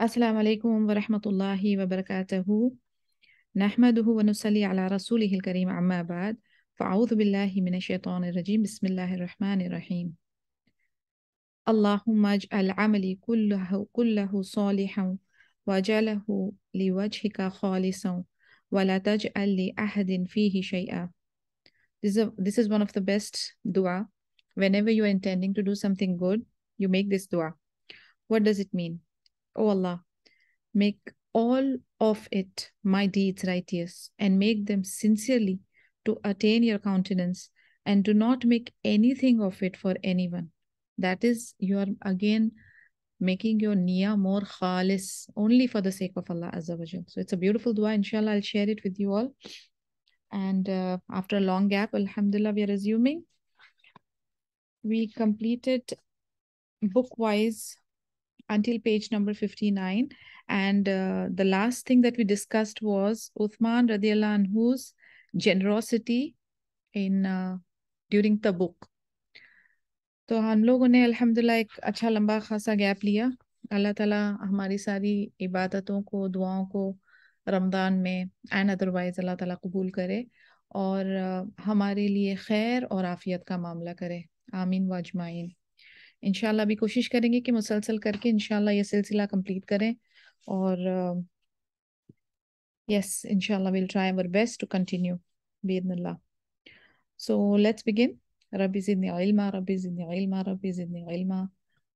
अस्सलाम वालेकुम व रहमतुल्लाहि व बरकातहू नहमदुहु व नुसल्ली अला रसूलिहिल करीम अम्मा बाद फ़अऊज़ु बिल्लाहि मिनश शैतानिर रजीम बिस्मिल्लाहिर रहमानिर रहीम अल्लाहुम्मा अजअल अमली कुल्लहु सालिहन वजअलहु लिवजहिका खालिसन व ला तजअल लि अहदिन फ़ीहि शैअ. This is one of the best dua. Whenever you are intending to do something good, you make this dua. What does it mean? Oh Allah, make all of it my deeds righteous, and make them sincerely to attain your countenance, and do not make anything of it for anyone. That is, you are again making your niyyah more khalis, only for the sake of Allah Azza wa Jal. So it's a beautiful dua. Inshallah, I'll share it with you all. And after a long gap, Alhamdulillah, we are resuming. We completed book-wise until page number 59, and the last thing that we discussed was Uthman radiallahu anhu's generosity in during Tabuk. तो हम लोगों ने अल्हम्दुलिल्लाह एक अच्छा लंबा खासा gap लिया. अल्लाह ताला हमारी सारी इबादतों को, दुआओं को रमज़ान में एंड अदरवाइज अल्लाह ताला कबूल करे और हमारे लिए खैर और आफियत का मामला करे. आमीन व अजमाइन. इंशाल्लाह भी कोशिश करेंगे कि मुसलसल करके इंशाल्लाह ये सिलसिला कंप्लीट करें और यस इंशाल्लाह will try our best to continue बिइज़्निल्लाह. So let's begin. रब्बी ज़िदनी इल्मा, रब्बी ज़िदनी इल्मा, रब्बी ज़िदनी इल्मा.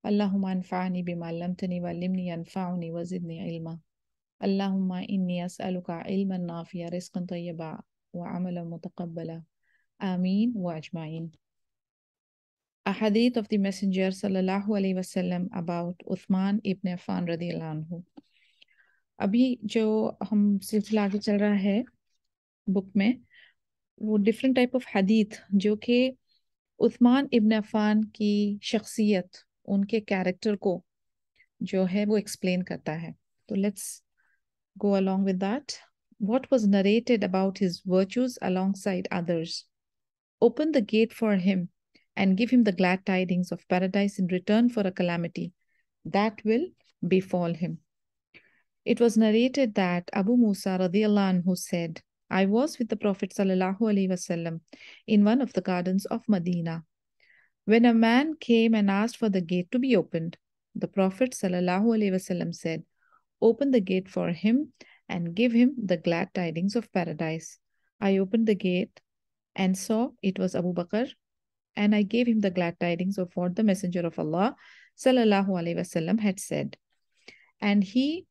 अल्लाहुम्मा अनफ़अनी बिमा अल्लमतनी वअल्लिमनी यनफ़अनी वज़िदनी इल्मा. अल्लाहुम्मा इन्नी अस्अलुका इल्मन नाफ़िअ रिज़्क़न तय्यबा व अमलन मुतक़ब्बला. आमीन व ajwain. A hadith of the Messenger sallallahu alaihi wasallam about Uthman ibn Affan radiyallahu anhu. अभी जो हम सिलसिला आगे चल रहा है बुक में, वो डिफरेंट टाइप ऑफ हदीथ जो कि उस्मान इब्न अफ़ान की शख्सियत, उनके कैरेक्टर को जो है वो एक्सप्लेन करता है. तो let's go along with that. What was narrated about his virtues alongside others. Open the gate for him and give him the glad tidings of paradise in return for a calamity that will befall him. It was narrated that Abu Musa radiallahu anhu said, I was with the Prophet sallallahu alaihi wasallam in one of the gardens of Medina, when a man came and asked for the gate to be opened. The Prophet sallallahu alaihi wasallam said, open the gate for him and give him the glad tidings of paradise. I opened the gate and saw it was Abu Bakr, and I gave him the glad tidings of what the Messenger of Allah sallallahu alaihi wasallam had said. And he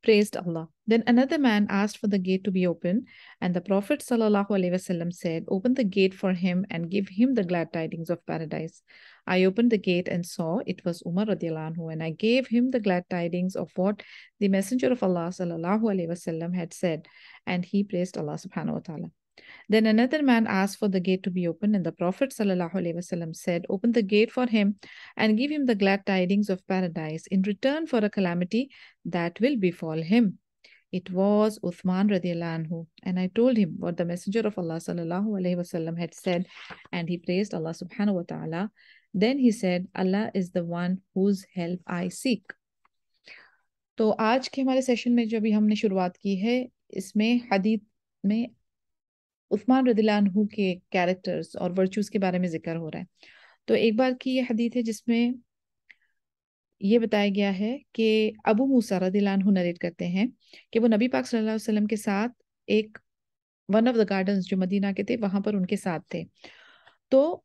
praised Allah. Then another man asked for the gate to be opened, and the Prophet sallallahu alaihi wasallam said, open the gate for him and give him the glad tidings of paradise. I opened the gate and saw it was Umar radiallahu anhu, and I gave him the glad tidings of what the Messenger of Allah sallallahu alaihi wasallam had said, and he praised Allah subhanahu wa ta'ala. Then another man asked for the gate to be opened, and the Prophet ﷺ said, open the gate for him and give him the glad tidings of paradise in return for a calamity that will befall him. It was Uthman radiallahu anhu, and I told him what the Messenger of Allah ﷺ had said, and he praised Allah subhanahu wa ta'ala. Then he said, Allah is the one whose help I seek. तो आज के हमारे session में जो अभी हमने शुरुआत की है, इसमें हदीत में उस्मान रदिल्लाहु अन्हु के कैरेक्टर्स और वर्चूज के बारे में जिक्र हो रहा है. तो एक बार की ये हदीत है जिसमें ये बताया गया है कि अबू मूसा रदिल्लाहु अन्हु नरेट करते हैं कि वो नबी पाक सल्लल्लाहु अलैहि वसल्लम के साथ एक वन ऑफ द गार्डन्स जो मदीना के थे वहां पर उनके साथ थे. तो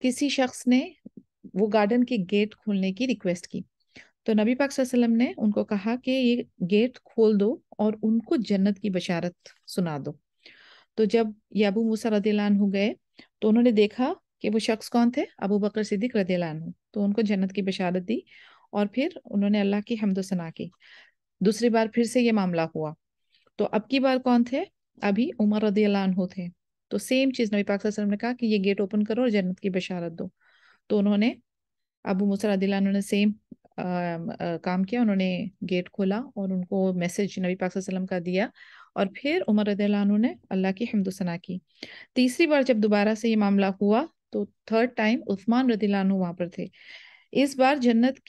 किसी शख्स ने वो गार्डन के गेट खोलने की रिक्वेस्ट की. तो नबी पाक सल्लल्लाहु अलैहि वसल्लम ने उनको कहा कि ये गेट खोल दो और उनको जन्नत की बशारत सुना दो. तो जब ये अबू मूसा रदियल्लाहु अन्हु गए तो उन्होंने देखा कि वो शख्स कौन थे, अबू बकर सिद्दीक रदियल्लाहु अन्हु. तो उनको जन्नत की बशारत दी और फिर उन्होंने अल्लाह की हम्द सना की. दूसरी बार फिर से ये मामला हुआ. तो अब की बार कौन थे, अभी उमर रदियल्लाहु अन्हु थे. तो सेम चीज़ नबी पाक सल्लल्लाहु अलैहि वसल्लम ने कहा कि ये गेट ओपन करो और जन्नत की बशारत दो. तो उन्होंने अबू मूसा रदियल्लाहु अन्हु ने सेम काम किया. उन्होंने गेट खोला और उनको मैसेज नबी पाक सल्लल्लाहु अलैहि वसल्लम का दिया और फिर उमर रदियल्लाहु अन्हु ने अल्लाह की हम्द सना की. तीसरी बार जब दोबारा से ये मामला हुआ तो थर्ड टाइम उस्मान रदियल्लाहु अन्हु वहां पर थे। इस बार जन्नत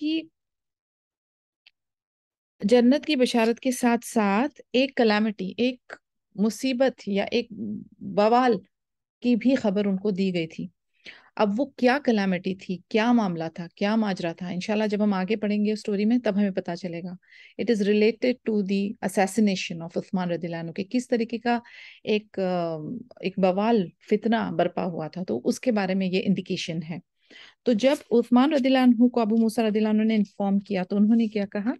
की बशारत के साथ साथ एक कलामिटी, एक मुसीबत या एक बवाल की भी खबर उनको दी गई थी। अब वो क्या कलामिटी थी, क्या मामला था, क्या माजरा था, इंशाल्लाह जब हम आगे पढ़ेंगे स्टोरी में तब हमें पता चलेगा। It is related to the assassination of Uthman रदियल्लाहु अन्हु, के किस तरीके का एक बवाल फितना बरपा हुआ था, तो उसके बारे में ये इंडिकेशन है। तो जब उस्मान रदियल्लाहु अन्हु को अबू मूसा रदियल्लाहु अन्हु ने इन्फॉर्म किया तो उन्होंने क्या कहा?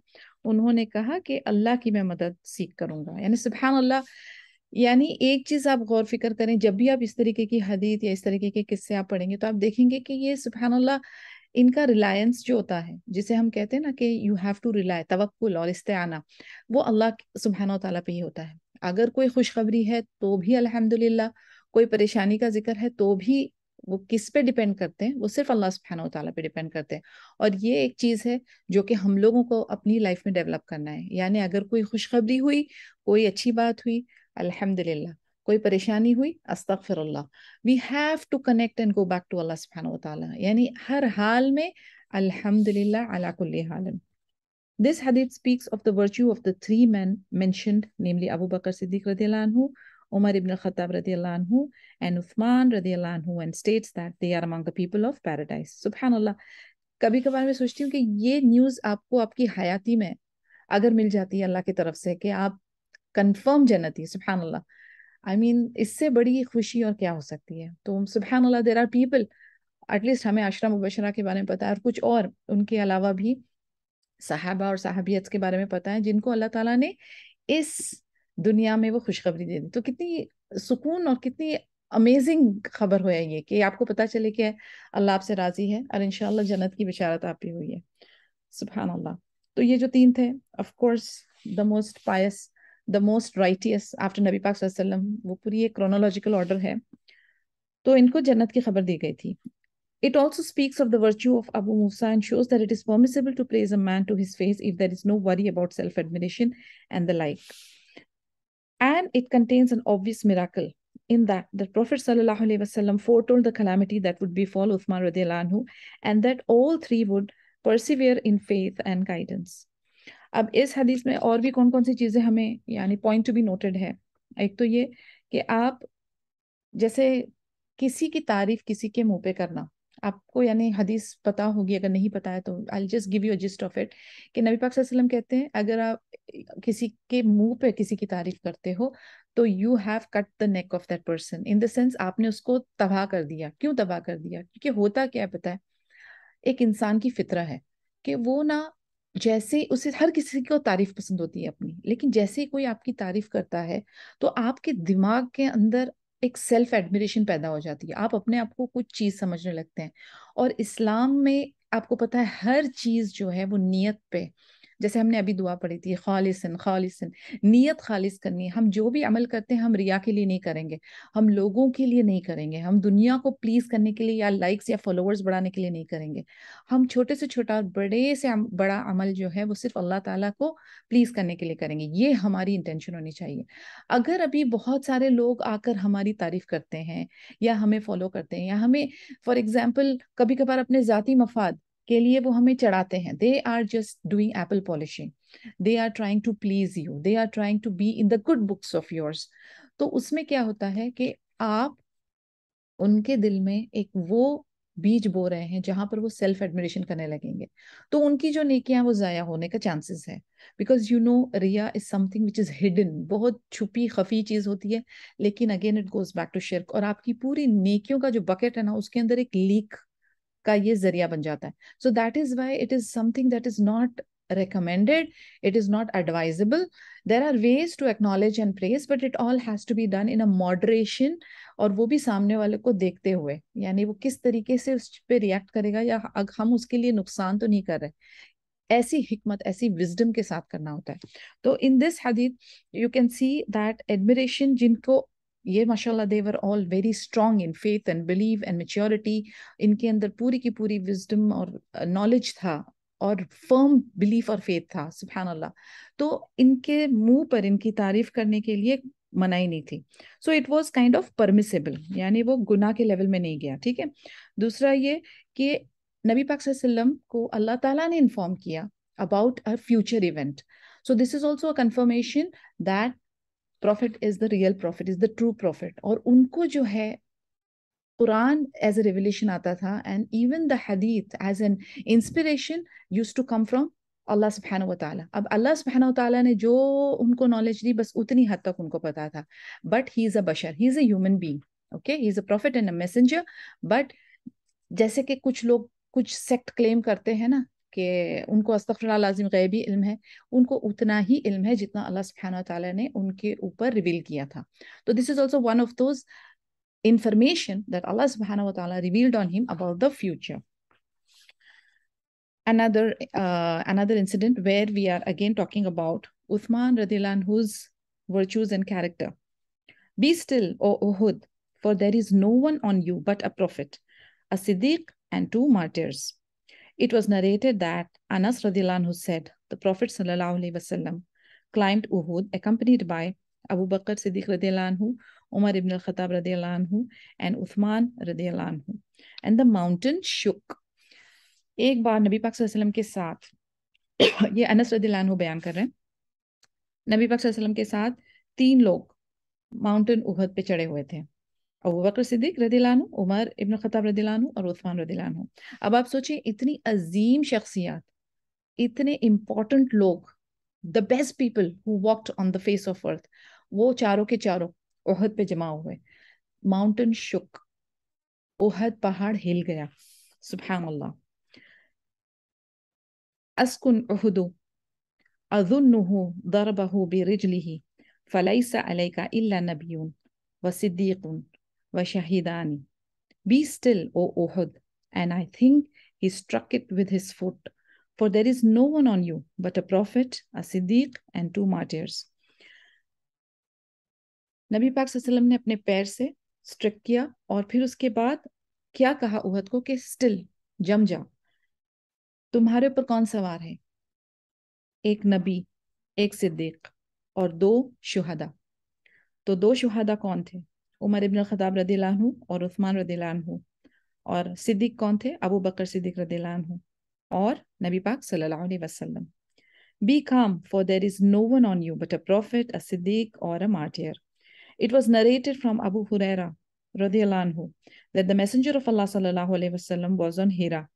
उन्होंने कहा कि अल्लाह की मैं मदद सीख करूंगा, यानी सुभान अल्लाह। यानी एक चीज आप गौर फिक्र करें, जब भी आप इस तरीके की हदीत या इस तरीके के किस्से आप पढ़ेंगे तो आप देखेंगे कि ये सुभान अल्लाह, इनका रिलायंस जो होता है, जिसे हम कहते हैं ना कि यू हैव टू रिलाय, तवक्कुल और इस्तेआना, वो अल्लाह सुब्हानहू तआला पे ही होता है। अगर कोई खुशखबरी है तो भी अल्हम्दुलिल्लाह, कोई परेशानी का जिक्र है तो भी वो किस पे डिपेंड करते हैं? वो सिर्फ अल्लाह सुब्हानहू तआला पे डिपेंड करते हैं। और ये एक चीज है जो कि हम लोगों को अपनी लाइफ में डेवलप करना है। यानी अगर कोई खुशखबरी हुई, कोई अच्छी बात हुई, अल्हम्दुलिल्लाह, कोई परेशानी हुई, अस्तगफिरुल्लाह, we have to connect and go back to Allah सुब्हानहू व तआला, यानी हर हाल में अल्हम्दुलिल्लाह अला कुल्ली हाल। This hadith speaks of the virtue of the three men mentioned, namely Abu Bakr Siddiq radiallahu anhu, Umar ibn Khattab radiallahu anhu, and Uthman radiallahu anhu, and states that they are among the people of paradise. Subhanallah, कभी कभार मैं सोचती हूँ कि ये news आपको आपकी हयाती में अगर मिल जाती है अल्लाह की तरफ से कि आप कंफर्म जन्नती, सुभान अल्लाह, आई मीन इससे बड़ी खुशी और क्या हो सकती है। तो सुभान अल्लाह, देयर आर पीपल, एटलीस्ट हमें अशरा मुबशरा के बारे में पता है और कुछ और उनके अलावा भी सहाबा और सहाबियत के बारे में पता है जिनको अल्लाह ताला ने इस दुनिया में वो खुशखबरी दे दी। तो कितनी सुकून और कितनी अमेजिंग खबर हो ये कि आपको पता चले कि अल्लाह आपसे राजी है और इंशाअल्लाह जन्नत की बिशारत आप पे हुई है। सुभान अल्लाह। तो ये जो तीन थे, of course the most pious, the most righteous after नबी पाक सल्लल्लाहु अलैहि वसल्लम, वो पूरी एक क्रोनोलॉजिकल ऑर्डर है। तो इनको जन्नत की खबर दी गई थी। It also speaks of the virtue of Abu Musa and shows that it is permissible to praise a man to his face if there is no worry about self-admiration and the like. And it contains an obvious miracle in that the Prophet ﷺ foretold the calamity that would befall Uthman radiallahu anhu, and that all three would persevere in faith and guidance. अब इस हदीस में और भी कौन कौन सी चीजें हमें यानी पॉइंट टू बी नोटेड है। एक तो ये कि आप जैसे किसी की तारीफ किसी के मुंह पे करना, आपको यानी हदीस पता होगी, अगर नहीं पता है तो I just give you a gist of it, कि नबी पाक सल्लल्लाहु अलैहि वसल्लम कहते हैं अगर आप किसी के मुंह पे किसी की तारीफ करते हो तो you have cut the neck of that person, in the sense आपने उसको तबाह कर दिया। क्यों तबाह कर दिया? क्योंकि होता क्या है पता है, एक इंसान की फितरा है कि वो ना, जैसे उसे हर किसी को तारीफ पसंद होती है अपनी, लेकिन जैसे ही कोई आपकी तारीफ करता है तो आपके दिमाग के अंदर एक सेल्फ एडमिरेशन पैदा हो जाती है, आप अपने आप को कुछ चीज समझने लगते हैं। और इस्लाम में आपको पता है हर चीज जो है वो नियत पे, जैसे हमने अभी दुआ पढ़ी थी, खालिसन खालिसन, नियत खालिस करनी है। हम जो भी अमल करते हैं हम रिया के लिए नहीं करेंगे, हम लोगों के लिए नहीं करेंगे, हम दुनिया को प्लीज करने के लिए या लाइक्स या फॉलोअर्स बढ़ाने के लिए नहीं करेंगे। हम छोटे से छोटा और बड़े से बड़ा अमल जो है वो सिर्फ अल्लाह ताला को प्लीज करने के लिए करेंगे, ये हमारी इंटेंशन होनी चाहिए। अगर अभी बहुत सारे लोग आकर हमारी तारीफ करते हैं या हमें फॉलो करते हैं या हमें फॉर एग्जाम्पल कभी कभार अपने जाती मफाद के लिए वो हमें चढ़ाते हैं, they are just doing apple polishing, they are trying to please you, they are trying to be in the good books of yours. तो उसमें क्या होता है कि आप उनके दिल में एक वो बीज बो रहे हैं जहां पर वो सेल्फ एडमिरेशन करने लगेंगे, तो उनकी जो नेकियां वो जाया होने का चांसेस है। बिकॉज यू नो रिया is something which is hidden, बहुत छुपी खफी चीज होती है, लेकिन again it goes back to शिर्क, और आपकी पूरी नेकियों का जो बकेट है ना उसके अंदर एक लीक का ये जरिया बन जाता है। So that is why it is something that is not recommended, it is not advisable. There are ways to acknowledge and praise, but it all has to be done in a moderation, और वो भी सामने वाले को देखते हुए, यानी वो किस तरीके से उस पे रिएक्ट करेगा या हम उसके लिए नुकसान तो नहीं कर रहे, ऐसी हिकमत ऐसी विजडम के साथ करना होता है। तो इन दिस हदीथ you can see that admiration, जिनको ये माशाल्लाह they were all very strong in faith and believe and maturity, इनके अंदर पूरी की पूरी विजडम और नॉलेज था और फर्म बिलीफ और फेथ था, सुभान अल्लाह। तो इनके मुंह पर इनकी तारीफ करने के लिए मनाही नहीं थी. So it was kind of permissible, यानी वो गुनाह के लेवल में नहीं गया. ठीक है. दूसरा ये कि नबी पाक सल्लल्लाहु को अल्लाह ताला ने इन्फॉर्म किया about a future event. So this is also a confirmation that prophet is the real prophet, is the true prophet. और उनको जो है कुरान एज अ रेवलेशन आता था, एंड इवन द हदीथ as an inspiration used to come from Allah सुब्हानहू व तआला. अब अल्लाह सुब्हानहू व तआला ने जो उनको नॉलेज दी बस उतनी हद तक उनको पता था. But he is a Bashar, he is a human being. Okay, he is a profit and a messenger. But जैसे कि कुछ लोग कुछ सेक्ट क्लेम करते हैं ना कि उनको अस्तगफिरुल्लाह लाजिम गैबी इल्म है, उनको उतना ही इल्म है जितना अल्लाह सुब्हानहू व तआला ने उनके ऊपर रिवील किया था. तो this is also one of those information that Allah subhanahu wa ta'ala revealed on him about the future. Another incident where we are again talking about Uthman radiallahu anhu's virtues and character. Be still, O Uhud, for there is no one on you but a prophet, a Siddiq, and 2 martyrs. It was narrated that Anas radiallahu anhu said, the Prophet sallallahu alaihi wasallam climbed Uhud accompanied by Abu Bakr Siddiq radiallahu anhu, Umar ibn al-Khattab radiallahu anhu, and Uthman radiallahu anhu. And the mountain shook. एक बार नबी पाक सल्लल्लाहु अलैहि वसल्लम के साथ ये अनस रदियल्लाहु अन्हु बयान कर रहे हैं, नबी पाक सल्लल्लाहु अलैहि वसल्लम के साथ 3 लोग माउंटेन उहद पे चढ़े हुए थे. अबू बकर सिद्दीक रदियल्लाहु अन्हु, उमर इब्न खत्ताब रदियल्लाहु अन्हु और उस्मान रदियल्लाहु अन्हु. अब आप सोचिए, इतनी अजीम शख्सियत, इतने इंपॉर्टेंट लोग, the best people who walked on the face of earth, वो चारों के चारों उहद पे जमा हुए. माउंटेन शुक, उहद पहाड़ हिल गया. सुभान अल्लाह. अस्कुन उहुदु अज़ुन्नुहु दरबहु बिरिजलिही फलैसा अलैका इल्ला नबियुन व सिद्दीकुन व शहीदानी. Be still, O Uhud, and I think he struck it with his foot, for there is no one on you but a prophet, a Siddiq, and 2 martyrs. नबी पाक सल्लल्लाहु अलैहि वसल्लम ने अपने पैर से स्ट्रिक किया और फिर उसके बाद क्या कहा उहद को कि स्टिल, जम जाओ, तुम्हारे ऊपर कौन सवार है? एक नबी, एक सिद्दीक और 2 शुहदा. तो 2 शुहदा कौन थे? उमर इब्न खत्ताब रदियल्लाहु अन्हु और उस्मान रदियल्लाहु अन्हु. और सिद्दीक कौन थे? अबू बकर सिद्दीक रदियल्लाहु अन्हु और नबी पाक सल्लल्लाहु अलैहि वसल्लम. Be calm, for there is no one on you but a prophet, a Siddiq, or a martyr. It was narrated from Abu Huraira radiallahu anhu that the Messenger of Allah sallallahu alaihi wasallam was on Hira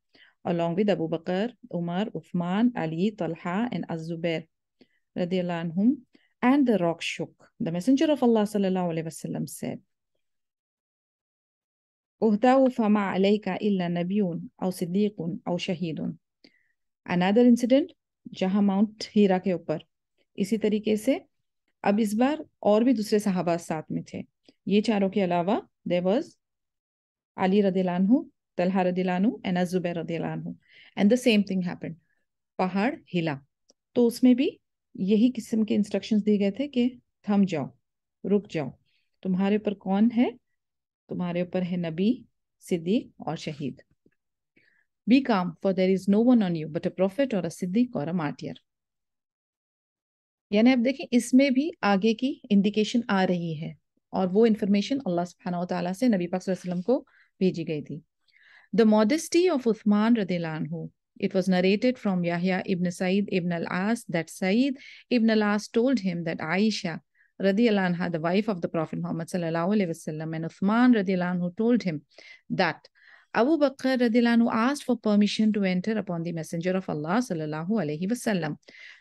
along with Abu Bakr, Umar, Uthman, Ali, Talha, and Az-Zubair radiallahu anhum, and the rock shook. The Messenger of Allah sallallahu alaihi wasallam said, "Uhdahu fama alayka illa nabiyun aw siddiqun aw shahidun." Another incident, जहां mount हीरा के ऊपर इसी तरीके से अब इस बार और भी दूसरे सहाबा साथ में थे. ये चारों के अलावा देयर वाज अली रदियल्लाहु अन्हु, तलहा रदियल्लाहु अन्हु, एंड अज़ुबैर रदियल्लाहु अन्हु. And the same thing happened, पहाड़ हिला. तो उसमें भी यही किस्म के इंस्ट्रक्शंस दिए गए थे कि थम जाओ, रुक जाओ, तुम्हारे ऊपर कौन है? तुम्हारे ऊपर है नबी, सिद्दीक और शहीद. Be calm, for there is no one on you but a prophet or a Siddiq or a martyr. यानी अब देखें, इसमें भी आगे की इंडिकेशन आ रही है और वो इंफॉर्मेशन अल्लाह सुब्हानहू व तआला से नबी पाक सल्लल्लाहु अलैहि वसल्लम को भेजी गई थी. The modesty of Uthman radiallahu anhu. It was narrated from Yahya ibn Sa'id ibn al-As that Sa'id ibn al-As told him that Aisha radiallahu anha, the wife of the Prophet Muhammad sallallahu alaihi wasallam, and Uthman radiallahu anhu told him that Abu Bakr radiallahu anhu asked for permission to enter upon the Messenger of Allah sallallahu alaihi wasallam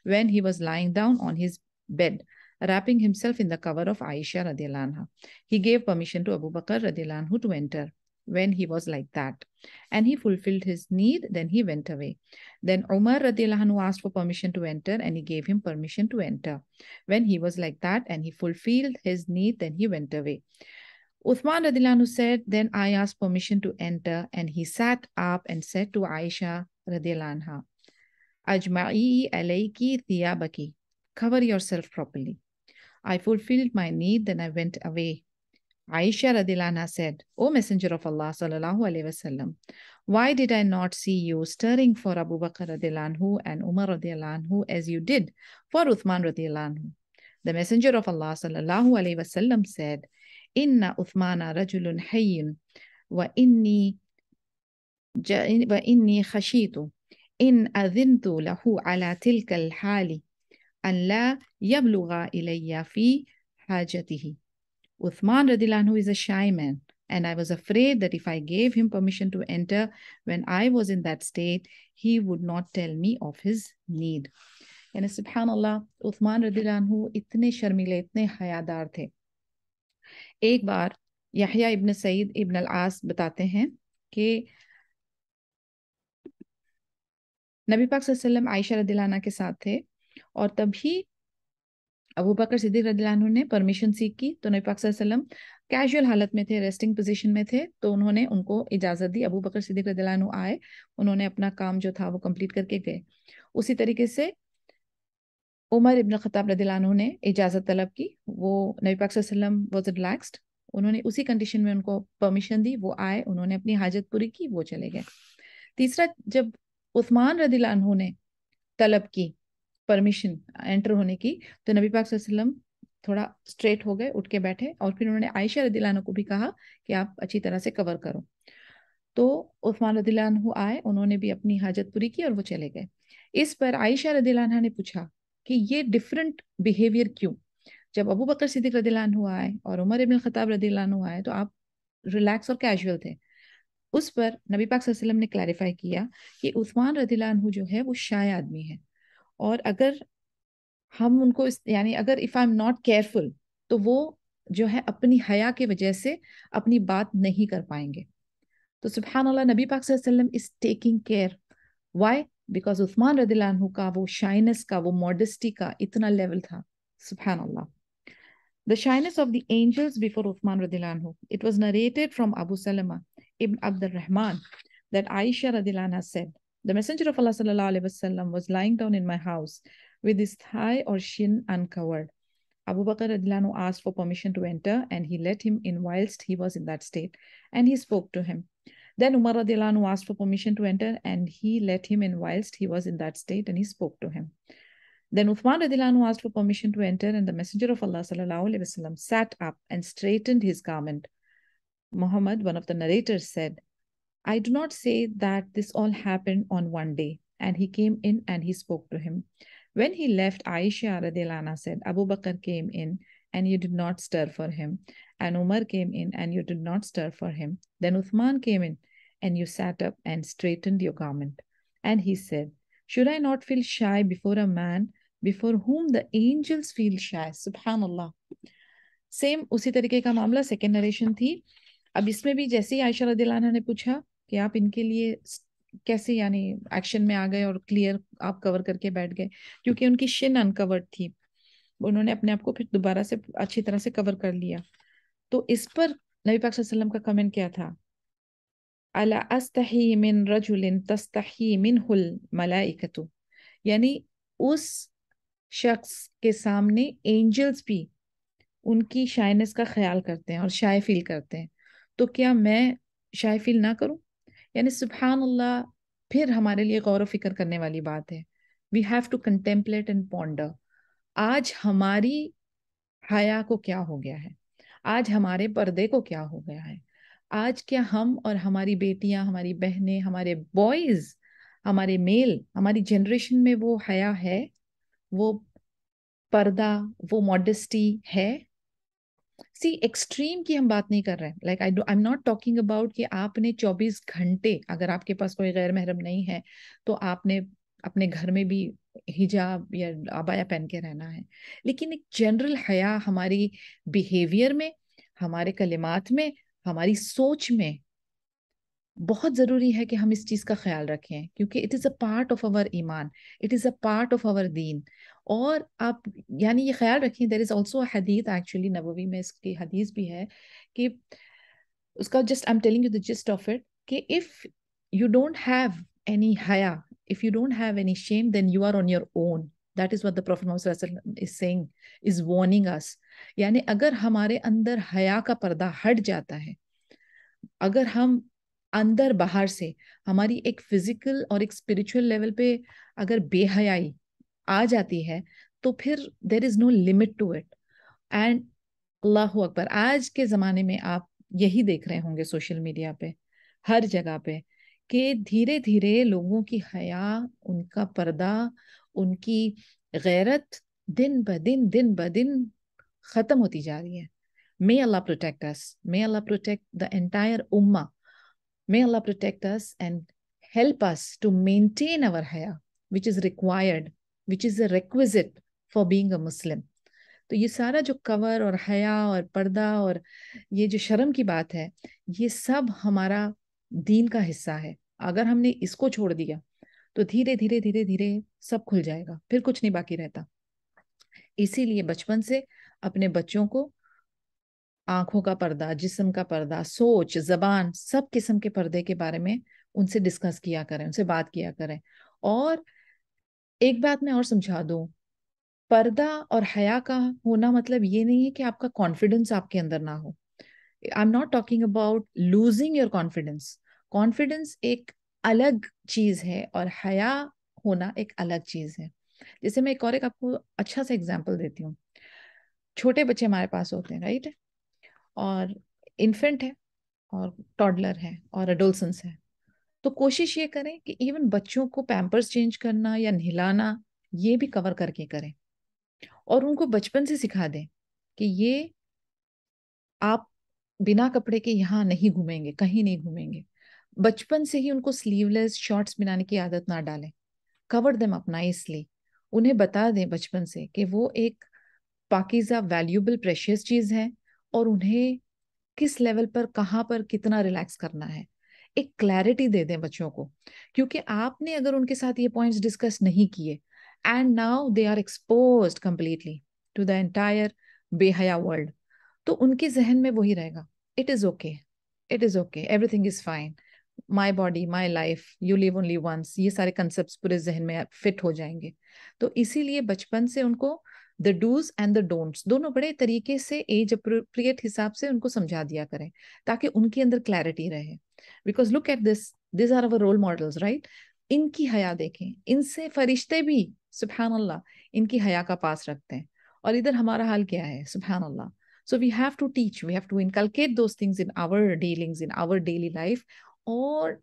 when he was lying down on his bed, wrapping himself in the cover of Aisha radiallahu anha. He gave permission to Abu Bakr radiallahu anhu to enter when he was like that, and he fulfilled his need. Then he went away. Then Umar radiallahu anhu asked for permission to enter, and he gave him permission to enter when he was like that, and he fulfilled his need. Then he went away. Uthman radiallahu anhu said, then I asked permission to enter, and he sat up and said to Aisha radiallahu anha, Ajma'i alayki thiyabaki, cover yourself properly. I fulfilled my need, then I went away. Aisha radiallahu anha said, O Messenger of Allah sallallahu alaihi wasallam, why did I not see you stirring for Abu Bakr radiallahu anhu and Umar radiallahu anhu as you did for Uthman radiallahu anhu? The Messenger of Allah sallallahu alaihi wasallam said, "Inna Uthmana rajulun hayyun wa inni khashitu in adhintu lahu ala tilka al-hali an la yablugha ilayya fi hajatihi." Uthman radhiyallahu anhu is a shy man, and I was afraid that if I gave him permission to enter when I was in that state, he would not tell me of his need. यानी सुभान अल्लाह, उस्मान रदियल्लाहु अन्हु इतने शर्मीले, इतने हयादार थे। एक बार यहया इब्न सईद इब्न अल-आस बताते हैं कि नबी पाक सल्लल्लाहु अलैहि वसल्लम आयशा रदियल्लाहु अन्हा के साथ थे, और तभी अबू बकर सिद्दीक रदियल्लाहु अन्हु ने परमिशन सीख की। तो नबी पाक सल्लल्लाहु अलैहि वसल्लम कैजुअल हालत में थे, रेस्टिंग पोजीशन में थे, तो उन्होंने उनको इजाज़त दी। अबू बकर सिद्दीक रदियल्लाहु अन्हु आए, उन्होंने अपना काम जो था वो कंप्लीट करके गए। उसी तरीके से उमर इब्न खत्ताब रदियल्लाहु अन्हु ने इजाज़त तलब की। वो नबी पाक सल्लल्लाहु अलैहि वसल्लम वाज रिलैक्स्ड, उन्होंने उसी कंडीशन में उनको परमिशन दी। वो आए, उन्होंने अपनी हाजत पूरी की, वो चले गए। तीसरा, जब उस्मान रदियल्लाहु अन्हु ने तलब की परमिशन एंटर होने की, तो नबी पाक सल्लल्लाहु अलैहि वसल्लम थोड़ा स्ट्रेट हो गए, उठ के बैठे, और फिर उन्होंने आयशा रदियल्लाहु अन्हा को भी कहा कि आप अच्छी तरह से कवर करो। तो उस्मान रदियल्लाहु अन्हु आए, उन्होंने भी अपनी हाजत पूरी की और वो चले गए। इस पर आयशा रदियल्लाहु अन्हा ने पूछा कि ये डिफरेंट बिहेवियर क्यों? जब अबू बकर सिद्दीक रदियल्लाहु अन्हु आए और उमर इब्न खत्ताब रदियल्लाहु अन्हु आए, तो आप रिलैक्स और कैजुअल थे। उस पर नबी पाक सल्लल्लाहु अलैहि वसल्लम ने क्लैरिफाई किया कि उस्मान रदियल्लाहु अन्हु जो है वो शाय आदमी है, और अगर हम उनको यानी अगर if I am not careful, तो वो जो है अपनी हया की वजह से अपनी बात नहीं कर पाएंगे। तो सुभान अल्लाह, नबी पाक सल्लल्लाहु अलैहि वसल्लम is taking care. Why? Because Usman रदियल्लाहु अन्हु का वो शाइनेस का, वो मॉडेस्टी का इतना लेवल था। सुभान अल्लाह। The shyness of the angels before Uthman radiallahu anhu. It was narrated from Abu Salama ibn Abd al-Rahman that Aisha radiallahu anha said, "The Messenger of Allah sallallahu alaihi wasallam was lying down in my house with his thigh or shin uncovered. Abu Bakr radiallahu anhu asked for permission to enter, and he let him in whilst he was in that state, and he spoke to him. Then Umar radiallahu anhu asked for permission to enter, and he let him in whilst he was in that state, and he spoke to him. Then Uthman radiallahu anhu asked for permission to enter, and the Messenger of Allah sallallahu alaihi wasallam sat up and straightened his garment." Muhammad, one of the narrators, said, "I do not say that this all happened on one day." And he came in and he spoke to him. When he left, Aisha radiallahu anha said, "Abu Bakr came in and you did not stir for him, and Umar came in and you did not stir for him. Then Uthman came in and you sat up and straightened your garment." And he said, "Should I not feel shy before a man before whom the angels feel shy?" Subhanallah. Same उसी तरीके का मामला second narration थी। अब इसमें भी जैसे ही आयशा रदियल्लाहु अन्हा ने पूछा कि आप इनके लिए कैसे यानी एक्शन में आ गए और क्लियर आप कवर करके बैठ गए, क्योंकि उनकी शिन अनकवर्ड थी, उन्होंने अपने आप को फिर दोबारा से अच्छी तरह से कवर कर लिया। तो इस पर नबी पाक सल्लल्लाहु अलैहि वसल्लम का कमेंट क्या था? अला अस्तही मिन रजुलिन तस्तही मिनहुल मलाइकतु, यानी उस शख्स के सामने एंजल्स भी उनकी शाइनेस का ख्याल करते हैं और शाय फील करते हैं, तो क्या मैं शाय फील ना करूं? यानी सुभान अल्लाह, फिर हमारे लिए गौर व फिक्र करने वाली बात है। We have to contemplate and ponder. आज हमारी हया को क्या हो गया है? आज हमारे पर्दे को क्या हो गया है? आज क्या हम और हमारी बेटियां, हमारी बहनें, हमारे बॉयज, हमारे मेल, हमारी जनरेशन में वो हया है, वो पर्दा, वो मॉडेस्टी है? सी, एक्सट्रीम की हम बात नहीं कर रहे हैं। Like I am not talking about कि आपने 24 घंटे, अगर आपके पास कोई गैर महरम नहीं है, तो आपने अपने घर में भी हिजाब या अबाया पहन के रहना है। लेकिन एक जनरल हया हमारी बिहेवियर में, हमारे कलिमात में, हमारी सोच में बहुत ज़रूरी है कि हम इस चीज़ का ख्याल रखें, क्योंकि it is a part of our ईमान, it is a part of our दीन। और आप यानी ये ख्याल रखें, देयर इज़ ऑल्सो अ हदीस, एक्चुअली नबवी में इसकी हदीस भी है कि उसका just I am telling you the gist of it, कि if you don't have any हया, if you don't have any shame, then you are on your own. That is what the prophet Muhammad सल्लल्लाहु अलैहि वसल्लम is saying, is warning us. यानी अगर हमारे अंदर हया का पर्दा हट जाता है, अगर हम अंदर बाहर से, हमारी एक फिजिकल और एक स्पिरिचुअल लेवल पे अगर बेहयाई आ जाती है, तो फिर there is no limit to it. And अल्लाह अकबर, आज के ज़माने में आप यही देख रहे होंगे सोशल मीडिया पे, हर जगह पे, कि धीरे धीरे लोगों की हया, उनका पर्दा, उनकी गैरत दिन ब दिन ख़त्म होती जा रही है। May Allah protect us, may Allah protect the entire उम्मा, may Allah protect us and help us to maintain our haya, which is required, which is a requisite for being a Muslim. तो ये सारा जो cover और हया और पर्दा और ये जो शर्म की बात है, ये सब हमारा दीन का हिस्सा है। अगर हमने इसको छोड़ दिया तो धीरे धीरे धीरे धीरे सब खुल जाएगा, फिर कुछ नहीं बाकी रहता। इसीलिए बचपन से अपने बच्चों को आंखों का पर्दा, जिस्म का पर्दा, सोच, जबान, सब किस्म के पर्दे के बारे में उनसे डिस्कस किया करें, उनसे बात किया करें। और एक बात मैं और समझा दूं, पर्दा और हया का होना मतलब ये नहीं है कि आपका कॉन्फिडेंस आपके अंदर ना हो। I am not talking about losing your confidence. Confidence एक अलग चीज है और हया होना एक अलग चीज है। जैसे मैं एक आपको अच्छा सा एग्जाम्पल देती हूँ। छोटे बच्चे हमारे पास होते हैं, राइट? और इन्फेंट है और टॉडलर है और एडोलसेंस है। तो कोशिश ये करें कि इवन बच्चों को पैम्पर्स चेंज करना या नहलाना, ये भी कवर करके करें। और उनको बचपन से सिखा दें कि ये आप बिना कपड़े के यहाँ नहीं घूमेंगे, कहीं नहीं घूमेंगे। बचपन से ही उनको स्लीवलेस शॉर्ट्स बनाने की आदत ना डालें। Cover them up nicely. उन्हें बता दें बचपन से कि वो एक पाकीज़ा वैल्यूबल प्रेशियस चीज है, और उन्हें किस लेवल पर, कहाँ पर, कितना रिलैक्स करना है। एक क्लैरिटी दे दें बच्चों को। क्योंकि आपने अगर उनके साथ ये पॉइंट्स डिस्कस नहीं किए, and now they are exposed completely to the entire बेहया वर्ल्ड, तो उनके जहन में वही रहेगा, it is okay, it is okay, everything is fine, my body my life, you live only once, ये सारे कंसेप्ट पूरे जहन में फिट हो जाएंगे। तो इसीलिए बचपन से उनको the dos and the don'ts दोनों बड़े तरीके से एज अप्रोप्रिएट हिसाब से उनको समझा दिया करें, ताकि उनके अंदर क्लैरिटी रहे। Because look at this are our role models, right? इनकी हया देखें, इनसे फरिश्ते भी सुबहान अल्लाह इनकी हया का पास रखते हैं। और इधर हमारा हाल क्या है, सुबहान अल्लाह। So we have to teach, we have to inculcate those things in our dealings, in our daily life, और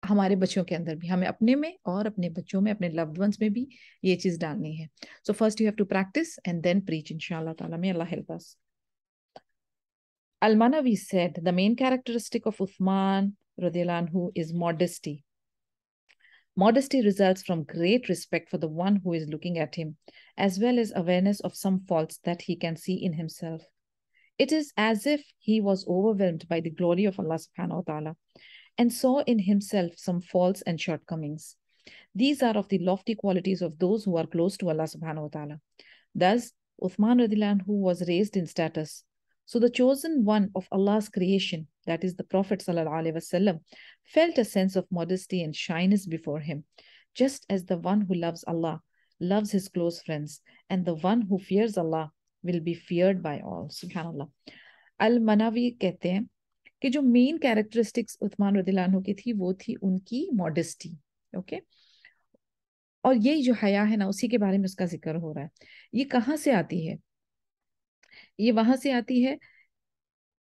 हमारे बच्चों के अंदर भी, हमें अपने में और अपने बच्चों में, अपने loved ones में भी ये चीज डालनी है। So first you have to practice and then preach, inshallah ta'ala. May Allah help us. Al-Manawi said the main characteristic of Uthman radiallahu anhu is modesty. Modesty results from great respect for the one who is looking at him, as well as awareness of some faults that he can see in himself. It is as if he was overwhelmed by the glory of Allah subhanahu wa ta'ala and saw in himself some faults and shortcomings. These are of the lofty qualities of those who are close to Allah subhanahu wa ta'ala. Thus, Uthman radiallahu anhu was raised in status. So the chosen one of Allah's creation, that is the Prophet sallallahu alaihi wasallam, felt a sense of modesty and shyness before him, just as the one who loves Allah loves his close friends, and the one who fears Allah will be feared by all. Subhanallah. अल-मनावी कहते हैं कि जो main characteristics Usman रदियल्लाहु अन्हु की थी, वो थी उनकी मॉडेस्टी। ओके, और यही जो हया है ना, उसी के बारे में उसका जिक्र हो रहा है। ये कहाँ से आती है? ये वहां से आती है,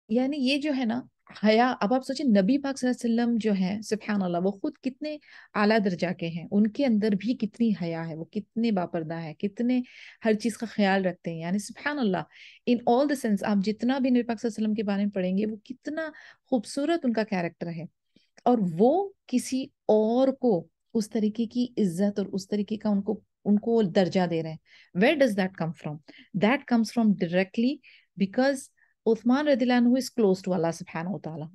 यानी ये जो है ना हया, अब आप सोचिए नबी पाक सल्लल्लाहु अलैहि वसल्लम जो है, सुभान अल्लाह, वो खुद कितने आला दर्जा के हैं, उनके अंदर भी कितनी हया है, वो कितने बापर्दा है, कितने हर चीज का ख्याल रखते हैं। यानी सुभान अल्लाह, इन ऑल द सेंस आप जितना भी नबी पाक सल्लल्लाहु अलैहि वसल्लम के बारे में पढ़ेंगे, वो कितना खूबसूरत उनका कैरेक्टर है। और वो किसी और को उस तरीके की इज्जत और उस तरीके का उनको उनको दर्जा दे रहे हैं। Where does that come from? That comes from directly because Uthman radiallahu anhu is close to Allah subhanahu wa ta'ala.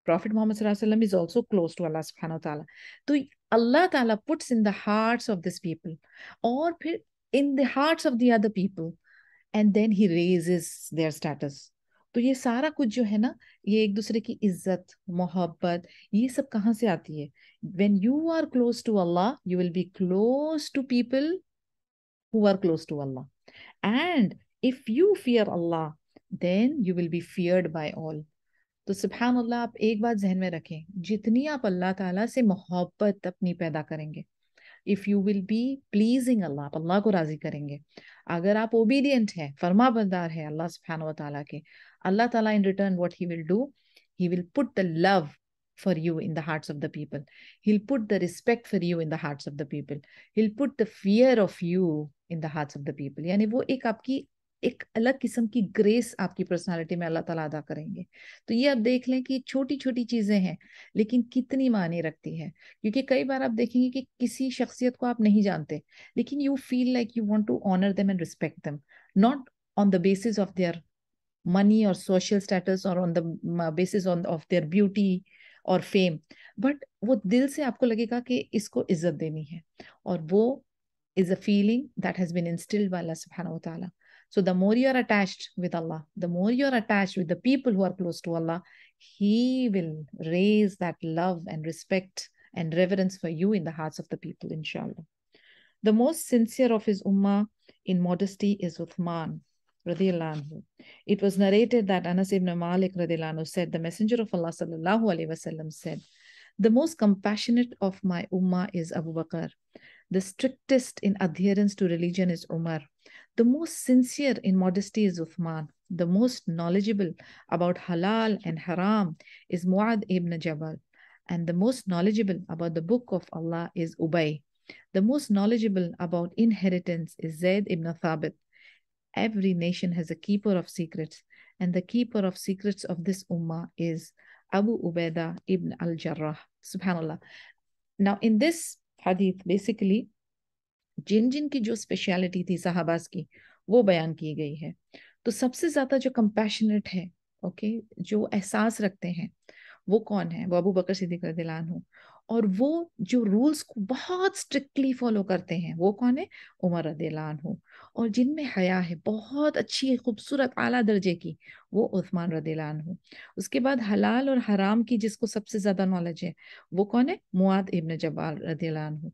Prophet Muhammad sallallahu alaihi wasallam is also close to Allah subhanahu wa ta'ala. तो Allah ta'ala puts in the hearts of these people, और फिर in the hearts of the other people, and then he raises their status. तो ये सारा कुछ जो है ना, ये एक दूसरे की इज्जत, मोहब्बत, ये सब कहाँ से आती है? When you are close to Allah, you will be close to people who are close to Allah. And if you fear Allah, then you will be feared by all. तो सुभान अल्लाह, आप एक बात जहन में रखें, जितनी आप अल्लाह ताला से मोहब्बत अपनी पैदा करेंगे, if you will be pleasing Allah, आप अल्लाह को राजी करेंगे, अगर आप ओबीडियंट है, फरमाबरदार है अल्लाह सुब्हानहू व तआला के, अल्लाह ताला in return what he will do, he will put the love for you in the hearts of the people, he'll put the respect for you in the hearts of the people, he'll put the fear of you in the hearts of the people. यानी वो एक आपकी एक अलग किस्म की grace आपकी personality में अल्लाह ताला अदा करेंगे। तो ये आप देख लें कि छोटी छोटी चीजें हैं लेकिन कितनी मायने रखती है, क्योंकि कई बार आप देखेंगे कि किसी शख्सियत को आप नहीं जानते लेकिन you feel like you want to honour them and respect them, not on the basis of their money or social status or on the basis on of their beauty or fame, but वो दिल से आपको लगेगा कि इसको इज्जत देनी है, और वो is a feeling that has been instilled by Allah subhanahu wa ta'ala. So the more you are attached with Allah, the more you are attached with the people who are close to Allah, He will raise that love and respect and reverence for you in the hearts of the people, inshallah. The most sincere of his ummah in modesty is Uthman radiallahu anhu. It was narrated that Anas ibn Malik radiallahu anhu said, the Messenger of Allah sallallahu alaihi wasallam said, the most compassionate of my ummah is Abu Bakr. The strictest in adherence to religion is Umar. The most sincere in modesty is Uthman. The most knowledgeable about halal and haram is Mu'adh ibn Jabal. And the most knowledgeable about the book of Allah is Ubay. The most knowledgeable about inheritance is Zayd ibn Thabit. Every nation has a keeper of secrets, and the keeper of secrets of this ummah is Abu Ubaidah ibn al-Jarrah. Subhanallah. Now, in this hadith, basically, जिन जिन की जो speciality थी सहाबास की वो बयान की गई है। तो सबसे ज्यादा जो कंपैशनेट है, ओके, जो एहसास रखते हैं, वो कौन है? वो अबू बकर सिद्दीक रज़ियल्लाहु अन्हु। और वो जो रूल्स को बहुत स्ट्रिक्टली फॉलो करते हैं वो कौन है? उमर रज़ियल्लाहु अन्हु। और जिनमें हया है बहुत अच्छी खूबसूरत आला दर्जे की, वो उस्मान रज़ियल्लाहु अन्हु। उसके बाद हलाल और हराम की जिसको सबसे ज्यादा नॉलेज है वो कौन है? मुआद इब्न जबाल रज़ियल्लाहु अन्हु।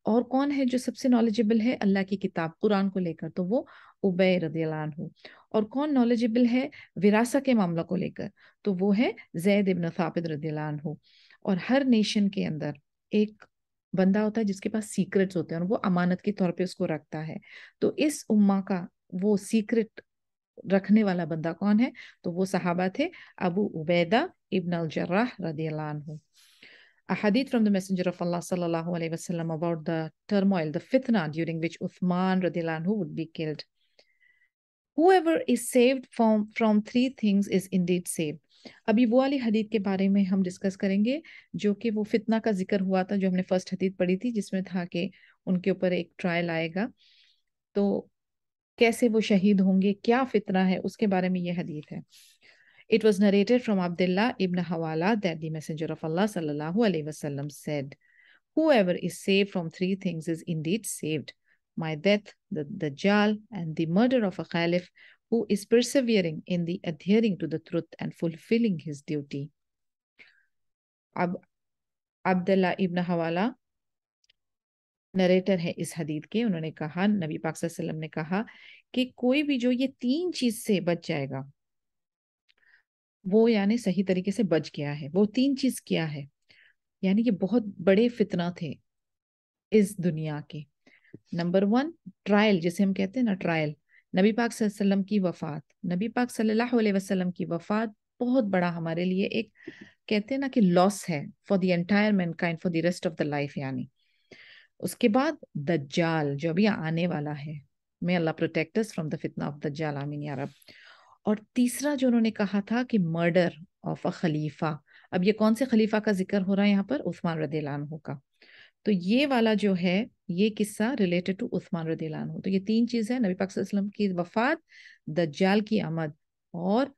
और कौन है जो सबसे नॉलेजेबल है अल्लाह की किताब कुरान को लेकर? तो वो उबय रज़ियल्लाहु अन्हु। और कौन नॉलेजेबल है विरासत के मामला को लेकर? तो वो है ज़ैद इब्न साबित रज़ियल्लाहु अन्हु। और हर नेशन के अंदर एक बंदा होता है जिसके पास सीक्रेट्स होते हैं और वो अमानत के तौर पे उसको रखता है। तो इस उम्मा का वो सीक्रेट रखने वाला बंदा कौन है? तो वो सहाबा थे अबू उबैदा इब्न अल जर्राह रज़ियल्लाहु अन्हु। A hadith from the Messenger of Allah sallallahu alaihi wasallam about the turmoil, the fitna during which Uthman radiallahu anhu would be killed. Whoever is saved from three things is indeed saved. अभी वो वाली हदीत के बारे में हम discuss करेंगे जो कि वो फितना का जिक्र हुआ था, जो हमने फर्स्ट हदीत पढ़ी थी, जिसमें था कि उनके ऊपर एक ट्रायल आएगा, तो कैसे वो शहीद होंगे, क्या फितना है, उसके बारे में ये हदीत है। It was narrated from Abdullah ibn Hawala that the Messenger of Allah sallallahu alaihi wasallam said, whoever is saved from three things is indeed saved: my death, the Dajjal, and the murder of a caliph who is persevering in the adhering to the truth and fulfilling his duty. अब अब्दुल्ला इब्न हवाला narrator है इस हदीत के। उन्होंने कहा, नबी पाक सल्लल्लाहु अलैहि वसल्लम ने कहा कि कोई भी जो ये तीन चीज से बच जाएगा वो यानी सही तरीके से बच गया है। वो तीन चीज क्या है? यानी कि बहुत बड़े फितना थे इस दुनिया के। नंबर वन, ट्रायल, जिसे हम कहते हैं ना ट्रायल। नबी पाक सल्लल्लाहु अलैहि वसल्लम की वफात, नबी पाक सल्लल्लाहु अलैहि वसल्लम की वफात बहुत बड़ा हमारे लिए एक कहते हैं ना कि लॉस है for the entire mankind for the rest of the life यानी। उसके बाद दज्जाल जो अभी आने वाला है, may Allah protect us from the फितना ऑफ दज्जाल, आमीन या रब। और तीसरा जो उन्होंने कहा था कि मर्डर ऑफ अ खलीफा। अब ये कौन से खलीफा का जिक्र हो रहा है यहाँ पर? उस्मान रज़ियल्लाहु अन्हु का। तो ये वाला जो है ये किस्सा रिलेटेड टू उस्मान रज़ियल्लाहु अन्हु। तो ये तीन चीज है, नबी पाक सल्लल्लाहु अलैहि वसल्लम की वफात, दज्जाल की आमद, और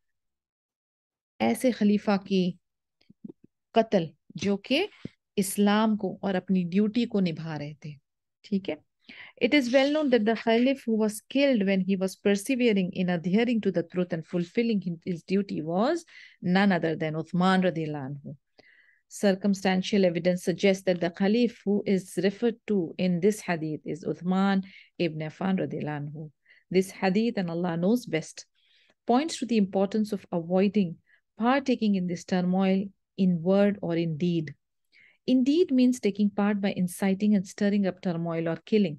ऐसे खलीफा की कत्ल जो कि इस्लाम को और अपनी ड्यूटी को निभा रहे थे। ठीक है। It is well known that the Caliph who was killed when he was persevering in adhering to the truth and fulfilling his duty was none other than Uthman radiallahu anhu. Circumstantial evidence suggests that the Caliph who is referred to in this hadith is Uthman ibn Affan radiallahu anhu. This hadith, and Allah knows best, points to the importance of avoiding partaking in this turmoil in word or in deed. Indeed means taking part by inciting and stirring up turmoil or killing,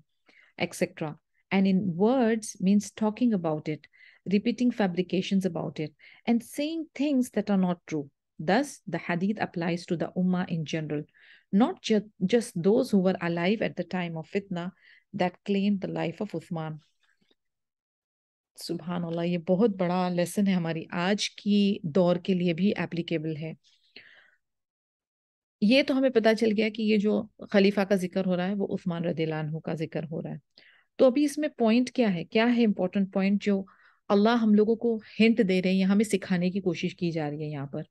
etc. And in words means talking about it, repeating fabrications about it, and saying things that are not true. Thus, the hadith applies to the ummah in general, not just those who were alive at the time of fitna that claimed the life of Uthman. सुभान अल्लाह, ये बहुत बड़ा lesson है, हमारी आज की दौर के लिए भी एप्लीकेबल है। ये तो हमें पता चल गया कि ये जो खलीफा का जिक्र हो रहा है वो उस्मान रदियल्लाहु अन्हु का जिक्र हो रहा है। तो अभी इसमें पॉइंट क्या है इंपॉर्टेंट पॉइंट जो अल्लाह हम लोगों को हिंट दे रहे हैं, हमें सिखाने की कोशिश की जा रही है। यहाँ पर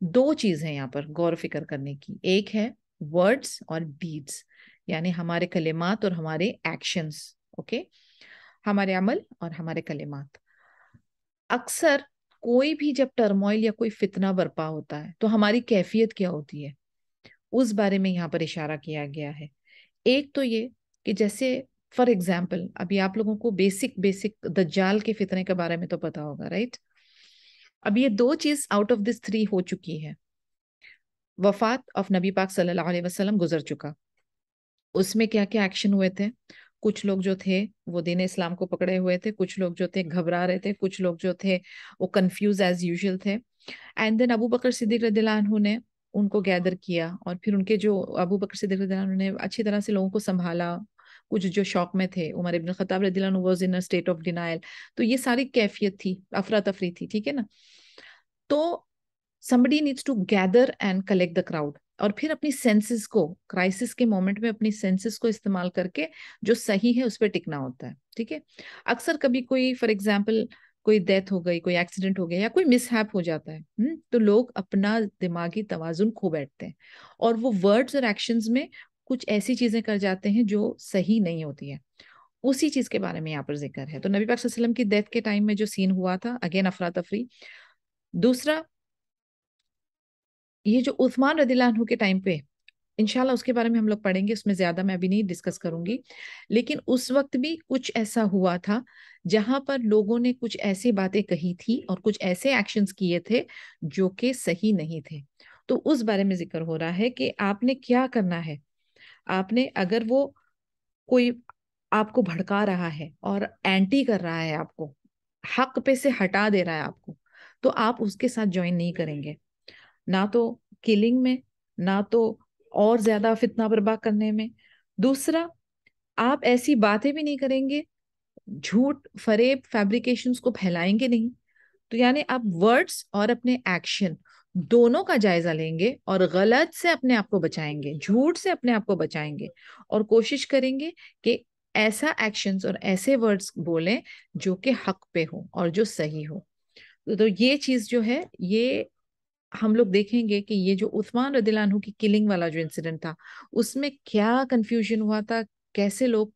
दो चीज है यहाँ पर गौर फिक्र करने की। एक है वर्ड्स और डीड्स, यानी हमारे कलेमात और हमारे एक्शंस। ओके, हमारे अमल और हमारे कलेमात। अक्सर कोई भी जब टर्मोइल या कोई फितना बर्पा होता है तो हमारी कैफियत क्या होती है, उस बारे में यहाँ पर इशारा किया गया है। एक तो ये कि जैसे फॉर एग्जाम्पल अभी आप लोगों को बेसिक बेसिक दज्जाल के फितने के बारे में तो पता होगा, राइट? अब ये दो चीज आउट ऑफ दिस थ्री हो चुकी है। वफात ऑफ नबी पाक सल्लल्लाहु अलैहि वसल्लम गुजर चुका, उसमें क्या क्या एक्शन हुए थे। कुछ लोग जो थे वो दीन इस्लाम को पकड़े हुए थे, कुछ लोग जो थे घबरा रहे थे, कुछ लोग जो थे वो कंफ्यूज एज यूजुअल थे। And then Abu Bakr Siddiq रदियल्लाहु अन्हु ने उनको गैदर किया, और फिर उनके जो अबू बकर सिद्दीक रदियल्लाहु अन्हु ने अच्छी तरह से लोगों को संभाला। कुछ जो शौक में थे, उमर इब्न खत्ताब रदियल्लाहु अन्हु was in a state of denial. तो ये सारी कैफियत थी, अफरा तफरी थी, ठीक है ना। तो somebody needs to gather and collect the crowd, और फिर अपनी सेंसेस को क्राइसिस के मोमेंट में अपनी सेंसेस को इस्तेमाल करके जो सही है उस पर टिकना होता है, ठीक है। अक्सर कभी कोई फॉर एग्जाम्पल कोई डेथ हो गई, कोई एक्सीडेंट हो गया या कोई मिसहैप हो जाता है, तो लोग अपना दिमागी तवाजुन खो बैठते हैं और वो वर्ड्स और एक्शंस में कुछ ऐसी चीजें कर जाते हैं जो सही नहीं होती है। उसी चीज के बारे में यहाँ पर जिक्र है। तो नबी पाक सल्लल्लाहु अलैहि वसल्लम की डेथ के टाइम में जो सीन हुआ था, अगेन अफरा तफरी। दूसरा, ये जो उस्मान रदियल्लाहु अन्हु के टाइम पे, इंशाल्लाह उसके बारे में हम लोग पढ़ेंगे, उसमें ज्यादा मैं अभी नहीं डिस्कस करूंगी, लेकिन उस वक्त भी कुछ ऐसा हुआ था जहां पर लोगों ने कुछ ऐसी बातें कही थी और कुछ ऐसे एक्शंस किए थे जो कि सही नहीं थे। तो उस बारे में जिक्र हो रहा है कि आपने क्या करना है। आपने अगर वो कोई आपको भड़का रहा है और एंटी कर रहा है, आपको हक पे से हटा दे रहा है आपको, तो आप उसके साथ ज्वाइन नहीं करेंगे, ना तो किलिंग में, ना तो और ज्यादा फितना बर्पा करने में। दूसरा, आप ऐसी बातें भी नहीं करेंगे, झूठ फरेब फैब्रिकेशंस को फैलाएंगे नहीं। तो यानी आप वर्ड्स और अपने एक्शन दोनों का जायजा लेंगे और गलत से अपने आप को बचाएंगे, झूठ से अपने आप को बचाएंगे, और कोशिश करेंगे कि ऐसा एक्शंस और ऐसे वर्ड्स बोलें जो कि हक पे हो और जो सही हो। तो ये चीज जो है, ये हम लोग देखेंगे कि ये जो उस्मान रदियल्लाहु अन्हु की किलिंग वाला जो इंसिडेंट था उसमें क्या कंफ्यूजन हुआ था, कैसे लोग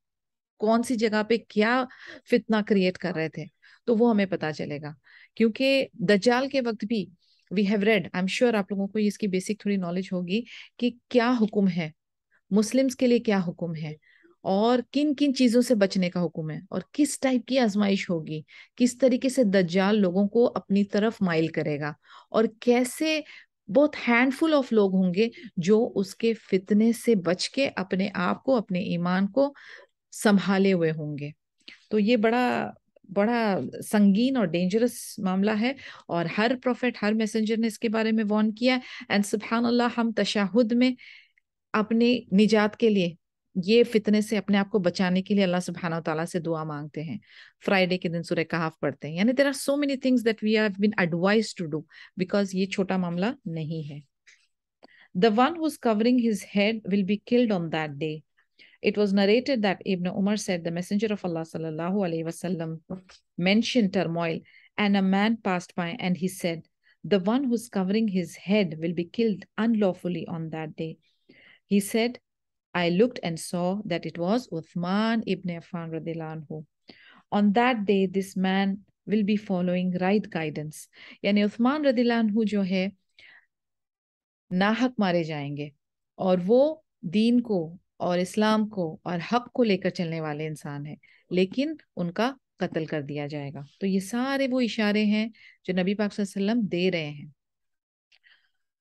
कौन सी जगह पे क्या फितना क्रिएट कर रहे थे, तो वो हमें पता चलेगा। क्योंकि दज्जाल के वक्त भी we have read, I am sure आप लोगों को इसकी बेसिक थोड़ी नॉलेज होगी कि क्या हुक्म है, मुस्लिम्स के लिए क्या हुक्म है, और किन किन चीजों से बचने का हुक्म है, और किस टाइप की आजमाइश होगी, किस तरीके से दज्जाल लोगों को अपनी तरफ माइल करेगा, और कैसे बहुत हैंडफुल ऑफ लोग होंगे जो उसके फितने से बच के अपने आप को, अपने ईमान को संभाले हुए होंगे। तो ये बड़ा बड़ा संगीन और डेंजरस मामला है, और हर प्रोफेट, हर मैसेंजर ने इसके बारे में वार्न किया। एंड सुभान अल्लाह, हम तशाहुद में अपने निजात के लिए, ये फितने से अपने आप को बचाने के लिए अल्लाह सुब्हानहू तआला से दुआ मांगते हैं। फ्राइडे के दिन सूरह कहफ पढ़ते हैं। यानी there are so many things that we have been advised to do, because ये छोटा मामला नहीं है। The one who's covering his head will be killed on that day. It was narrated that Ibn Umar said the Messenger of Allah sallallahu alaihi wasallam mentioned turmoil, and a man passed by and he said, "The one who's covering his head will be killed unlawfully on that day." He said, "I looked and saw that it was Uthman ibn Affan radiallahu anhu. On that day, this man will be following right guidance." यानी उस्मान रदियल्लाहु अन्हु जो है नाहक मारे जाएंगे, और वो दीन को और इस्लाम को और हक को लेकर चलने वाले इंसान है, लेकिन उनका कत्ल कर दिया जाएगा। तो ये सारे वो इशारे हैं जो नबी पाक सल्लल्लाहु अलैहि वसल्लम दे रहे हैं।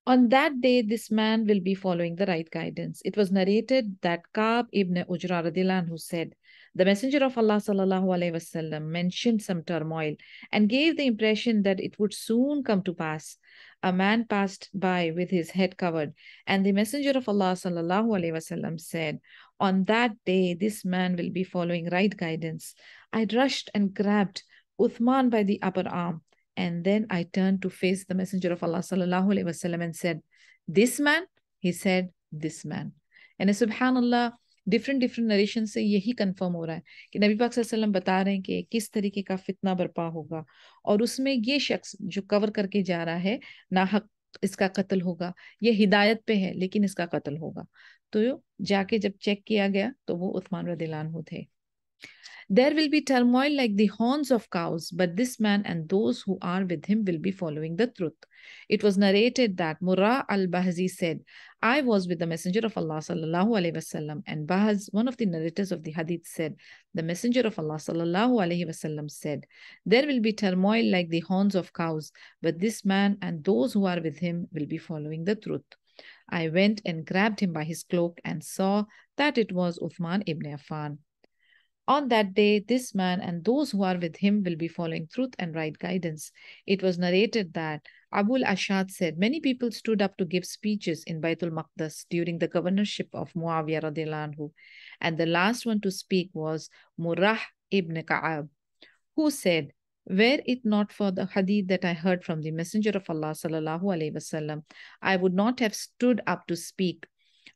On that day, this man will be following the right guidance. It was narrated that Ka'b ibn Ujra radiallahu anhu said, the Messenger of Allah sallallahu alaihi wasallam mentioned some turmoil and gave the impression that it would soon come to pass. A man passed by with his head covered, and the Messenger of Allah sallallahu alaihi wasallam said, on that day, this man will be following right guidance. I rushed and grabbed Uthman by the upper arm. And then I turned to face the Messenger of Allah sallallahu alaihi wasallam and said, "This man?" He said, "This man." And subhanallah, different narration से यही confirm हो रहा है कि नबी पाक सल्लल्लाहु अलैहि वसल्लम बता रहे हैं कि किस तरीके का फितना बर्पा होगा और उसमें ये शख्स जो कवर करके जा रहा है नाहक इसका कत्ल होगा। ये हिदायत पे है लेकिन इसका कत्ल होगा। तो जाके जब चेक किया गया तो वो उस्मान रदियल्लाहु अन्हु थे। There will be turmoil like the horns of cows, but this man and those who are with him will be following the truth. It was narrated that Murrah al-Bahzi said, I was with the Messenger of Allah sallallahu alaihi wasallam, and Bahz, one of the narrators of the hadith, said, the Messenger of Allah sallallahu alaihi wasallam said, there will be turmoil like the horns of cows, but this man and those who are with him will be following the truth. I went and grabbed him by his cloak and saw that it was Uthman ibn Affan. On that day, this man and those who are with him will be following truth and right guidance. It was narrated that Abul Ashad said, many people stood up to give speeches in Baitul Maqdas during the governorship of Muawiyah radiallahu anhu, and the last one to speak was Murrah ibn Ka'ab, who said, were it not for the hadith that I heard from the Messenger of Allah sallallahu alaihi wasallam, I would not have stood up to speak.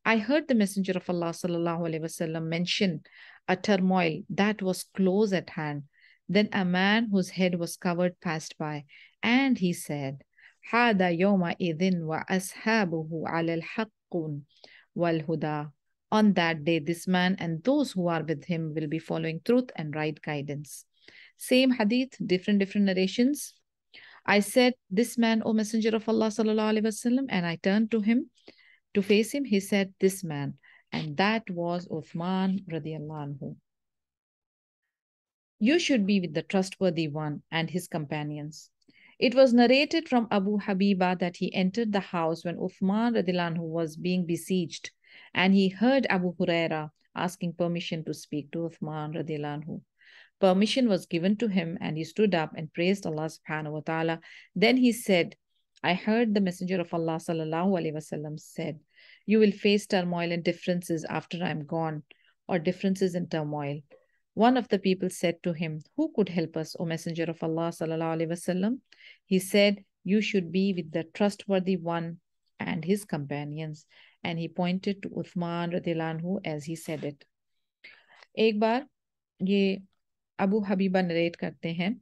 I heard the Messenger of Allah sallallahu alaihi wasallam mention a turmoil that was close at hand. Then a man whose head was covered passed by, and he said, "Hada yawma idhin wa ashabuhu ala al-haqqun wal huda." On that day, this man and those who are with him will be following truth and right guidance. Same hadith, different narrations. I said, "This man, O Messenger of Allah sallallahu alaihi wasallam," and I turned to him to face him. He said, "This man." And that was Uthman radiallahu anhu. You should be with the trustworthy one and his companions. It was narrated from Abu Habiba that he entered the house when Uthman radiallahu anhu was being besieged, and he heard Abu Huraira asking permission to speak to Uthman radiallahu anhu. Permission was given to him, and he stood up and praised Allah subhanahu wa ta'ala. Then he said, I heard the Messenger of Allah sallallahu alaihi wasallam said, you will face turmoil and differences after I am gone, or differences in turmoil. One of the people said to him, who could help us, O Messenger of Allah sallallahu alaihi wasallam? He said, you should be with the trustworthy one and his companions. And he pointed to Uthman radiallahu anhu as he said it. एक बार ये Abu Habiba narrate करते हैं,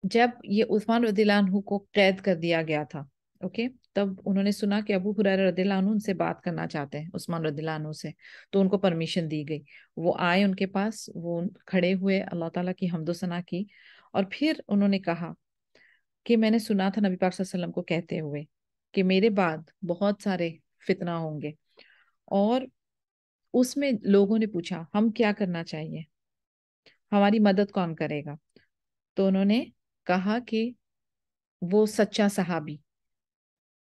जब ये उस्मान रदियल्लाहु अन्हु को कैद कर दिया गया था, ओके, तब उन्होंने सुना कि अबू हुरैरा रदियल्लाहु अन्हु उनसे बात करना चाहते हैं उस्मान रदियल्लाहु अन्हु से, तो उनको परमिशन दी गई। वो आए उनके पास, वो खड़े हुए, अल्लाह ताला की हम्दो सना की, और फिर उन्होंने कहा कि मैंने सुना था नबी पाक सल्लल्लाहु अलैहि वसल्लम को कहते हुए कि मेरे बाद बहुत सारे फितना होंगे, और उसमें लोगों ने पूछा हम क्या करना चाहिए, हमारी मदद कौन करेगा? तो उन्होंने कहा कि वो सच्चा सहाबी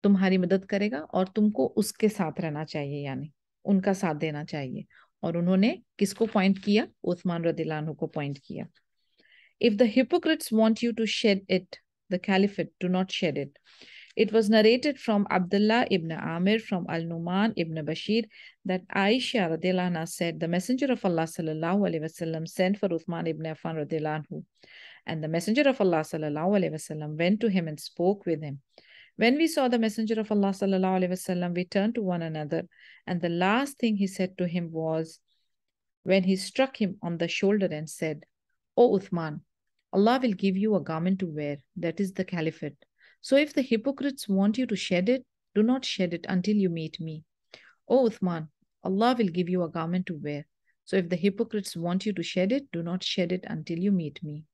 तुम्हारी मदद करेगा और तुमको उसके साथ रहना चाहिए, यानी उनका साथ देना चाहिए। और उन्होंने किसको पॉइंट किया? उस्मान रदियल्लाहु अन्हु को पॉइंट किया। If the hypocrites want you to shed it, the caliphate, do not shed it. It was narrated from Abdullah ibn Amir from Al-Numan ibn Bashir that Aisha radiallahu anha said, the Messenger of Allah sallallahu alaihi wasallam sent for Uthman ibn Affan radiallahu anhu, and the Messenger of Allah sallallahu alaihi wasallam went to him and spoke with him. When we saw the Messenger of Allah sallallahu alaihi wasallam, we turned to one another, and the last thing he said to him was when he struck him on the shoulder and said, O Uthman, Allah will give you a garment to wear, that is the caliphate. So if the hypocrites want you to shed it, do not shed it until you meet me. O Uthman, Allah will give you a garment to wear. So if the hypocrites want you to shed it, do not shed it until you meet me.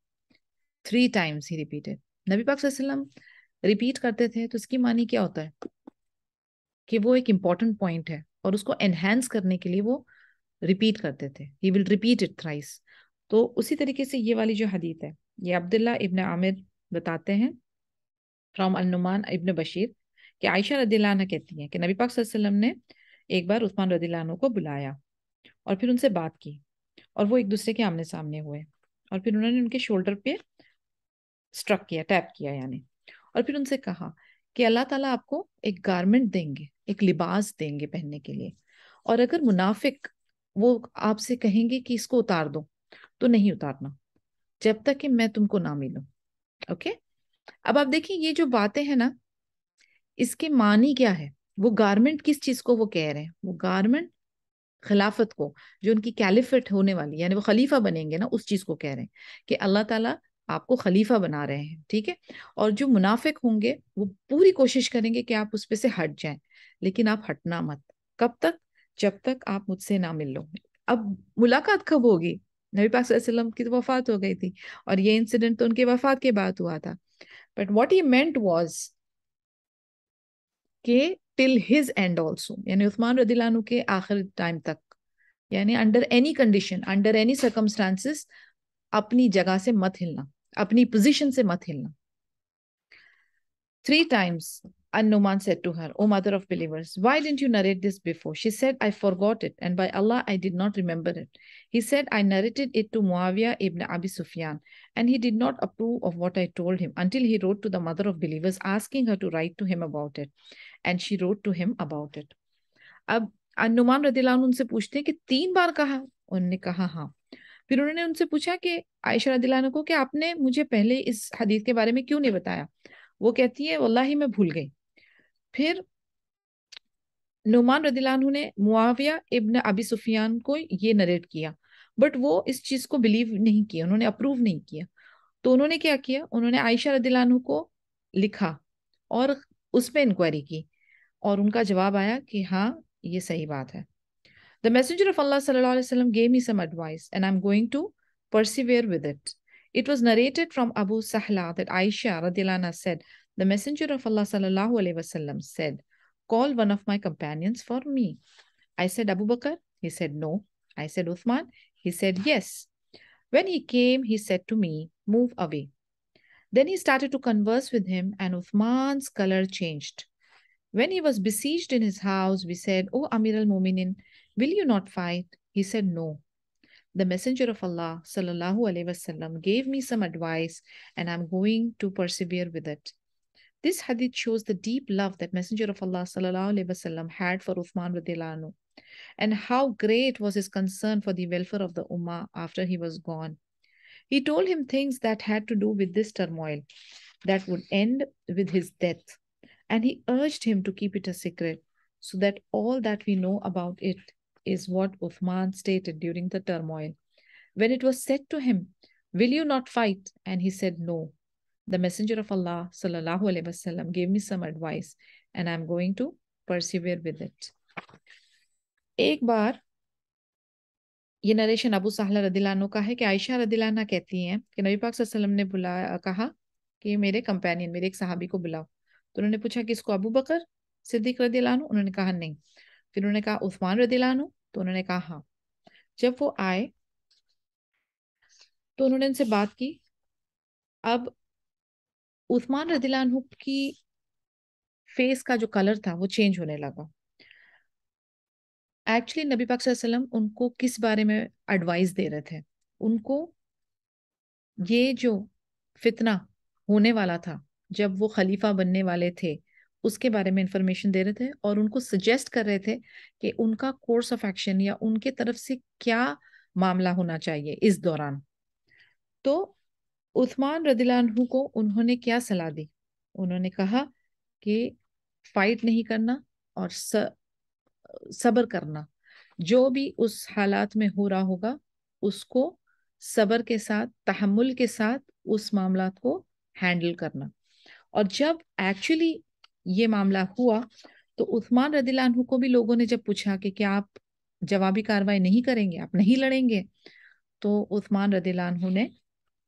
3 times he repeated. नबी पाक सल्लल्लाहु अलैहि वसल्लम repeat करते थे तो इसकी मानी क्या होता है कि वो एक इंपॉर्टेंट पॉइंट है और उसको एनहांस करने के लिए वो रिपीट करते थे। He will repeat it thrice. तो उसी तरीके से ये वाली जो हदीत है, ये अब्दुल्ला इब्न आमिर बताते हैं फ्रॉम अन्नुमान इब्न बशीर कि आयशा रदियल्लाहु अन्हा कहती हैं कि नबी पाक सल्लल्लाहु अलैहि वसल्लम ने एक बार उस्मान रदियल्लाहु अन्हु को बुलाया और फिर उनसे बात की और वो एक दूसरे के आमने सामने हुए और फिर उन्होंने उनके शोल्डर पे स्ट्रक किया, टैप किया यानी, और फिर उनसे कहा कि अल्लाह ताला आपको एक गारमेंट देंगे, एक लिबास देंगे पहनने के लिए, और अगर मुनाफिक वो आपसे कहेंगे कि इसको उतार दो तो नहीं उतारना जब तक कि मैं तुमको ना मिलूं। ओके, अब आप देखिए ये जो बातें हैं ना, इसके मानी क्या है, वो गारमेंट किस चीज को वो कह रहे हैं, वो गारमेंट खिलाफत को, जो उनकी कैलिफेट होने वाली यानी वो खलीफा बनेंगे ना, उस चीज को कह रहे हैं कि अल्लाह ताला आपको खलीफा बना रहे हैं, ठीक है। और जो मुनाफिक होंगे वो पूरी कोशिश करेंगे कि आप उस पे से हट जाएं, लेकिन आप हटना मत। कब तक? जब तक आप मुझसे ना मिल लो। अब मुलाकात कब होगी? नबी पाक सल्लल्लाहु अलैहि वसल्लम की तो वफात हो गई थी और ये इंसिडेंट तो उनके वफात के बाद हुआ था। But what he meant was के टिल हिज एंड ऑल्सो, यानी उस्मान रदियल्लाहु अन्हु के आखिर टाइम तक, यानी under any condition, under any circumstances अपनी जगह से मत हिलना, अपनी पोजीशन से मत हिलना। 3 times An-Numan said to her, O mother of believers, why didn't you narrate this before? She said, I forgot it, and by Allah, I did not remember it. He said, I narrated it to Muawiyah ibn Abi Sufyan, and he did not approve of what I told him until he wrote to the mother of believers asking her to write to him about it. And she wrote to him about it. अब अनुमान रदियल्लाहु अन्हु उनसे पूछते हैं कि 3 बार कहा? उन्होंने कहा हाँ। फिर उन्होंने उनसे पूछा कि आयशा रदियल्लाहु अन्हा को कि आपने मुझे पहले इस हदीस के बारे में क्यों नहीं बताया? वो कहती है वल्लाही मैं भूल गई। फिर नुमान रदियल्लाहु अन्हु ने मुआविया इब्न अबी सुफियान को ये नरेट किया, बट वो इस चीज को बिलीव नहीं किया, उन्होंने अप्रूव नहीं किया। तो उन्होंने क्या किया, उन्होंने आयशा रदियल्लाहु अन्हु को लिखा और उस पर इंक्वायरी की और उनका जवाब आया कि हाँ ये सही बात है। The Messenger of Allah sallallahu alaihi wasallam gave me some advice, and I'm going to persevere with it. It was narrated from Abu Sahla that Aisha radiallahu anha said, the Messenger of Allah sallallahu alaihi wasallam said, call one of my companions for me. I said Abu Bakr. He said no. I said Uthman. He said yes. When he came, he said to me, move away. Then he started to converse with him, and Uthman's color changed. When he was besieged in his house, we said, O Amir al-Mu'minin, will you not fight? He said, no. The Messenger of Allah sallallahu alaihi wasallam gave me some advice and I'm going to persevere with it. This hadith shows the deep love that Messenger of Allah sallallahu alaihi wasallam had for Uthman radiallahu anhu, and how great was his concern for the welfare of the Ummah after he was gone. He told him things that had to do with this turmoil that would end with his death, and he urged him to keep it a secret so that all that we know about it is what Uthman stated during the turmoil. When it was said to him, will you not fight? And he said, no. The Messenger of Allah sallallahu alaihi wasallam gave me some advice and I'm going to persevere with it. एक बार ये narration Abu साहला रदियल्लाहु अन्हु का है कि आयशा रदियल्लाहु अन्हा कहती हैं कि नबी पाक सल्लल्लाहु अलैहि वसल्लम ने बुलाया, कहा कि मेरे कंपेनियन, मेरे एक सहाबी को बुलाओ। तो उन्होंने पूछा कि इसको अबू बकर सिद्दीक रदियल्लाहु अन्हु? उन्होंने कहा नहीं। फिर उन्होंने कहा उस्मान रदियल्लाहु अन्हु? तो उन्होंने कहा हाँ। जब वो आए तो उन्होंने उनसे बात की। अब उस्मान रदियल्लाहु अन्हु की फेस का जो कलर था वो चेंज होने लगा। एक्चुअली नबी पाक सल्लल्लाहु अलैहि वसल्लम उनको किस बारे में एडवाइस दे रहे थे? उनको ये जो फितना होने वाला था जब वो खलीफा बनने वाले थे उसके बारे में इंफॉर्मेशन दे रहे थे और उनको सजेस्ट कर रहे थे कि उनका कोर्स ऑफ एक्शन या उनके तरफ से क्या मामला होना चाहिए इस दौरान। तो उस्मान रदियल्लाहु अन्हु को उन्होंने क्या सलाह दी? उन्होंने कहा कि फाइट नहीं करना और सब्र करना, जो भी उस हालात में हो रहा होगा उसको सब्र के साथ, तहम्मुल के साथ उस मामला को हैंडल करना। और जब एक्चुअली ये मामला हुआ तो उस्मान रदियल्लाहु अन्हु को भी लोगों ने जब पूछा कि क्या आप जवाबी कार्रवाई नहीं करेंगे, आप नहीं लड़ेंगे, तो उस्मान रदियल्लाहु अन्हु ने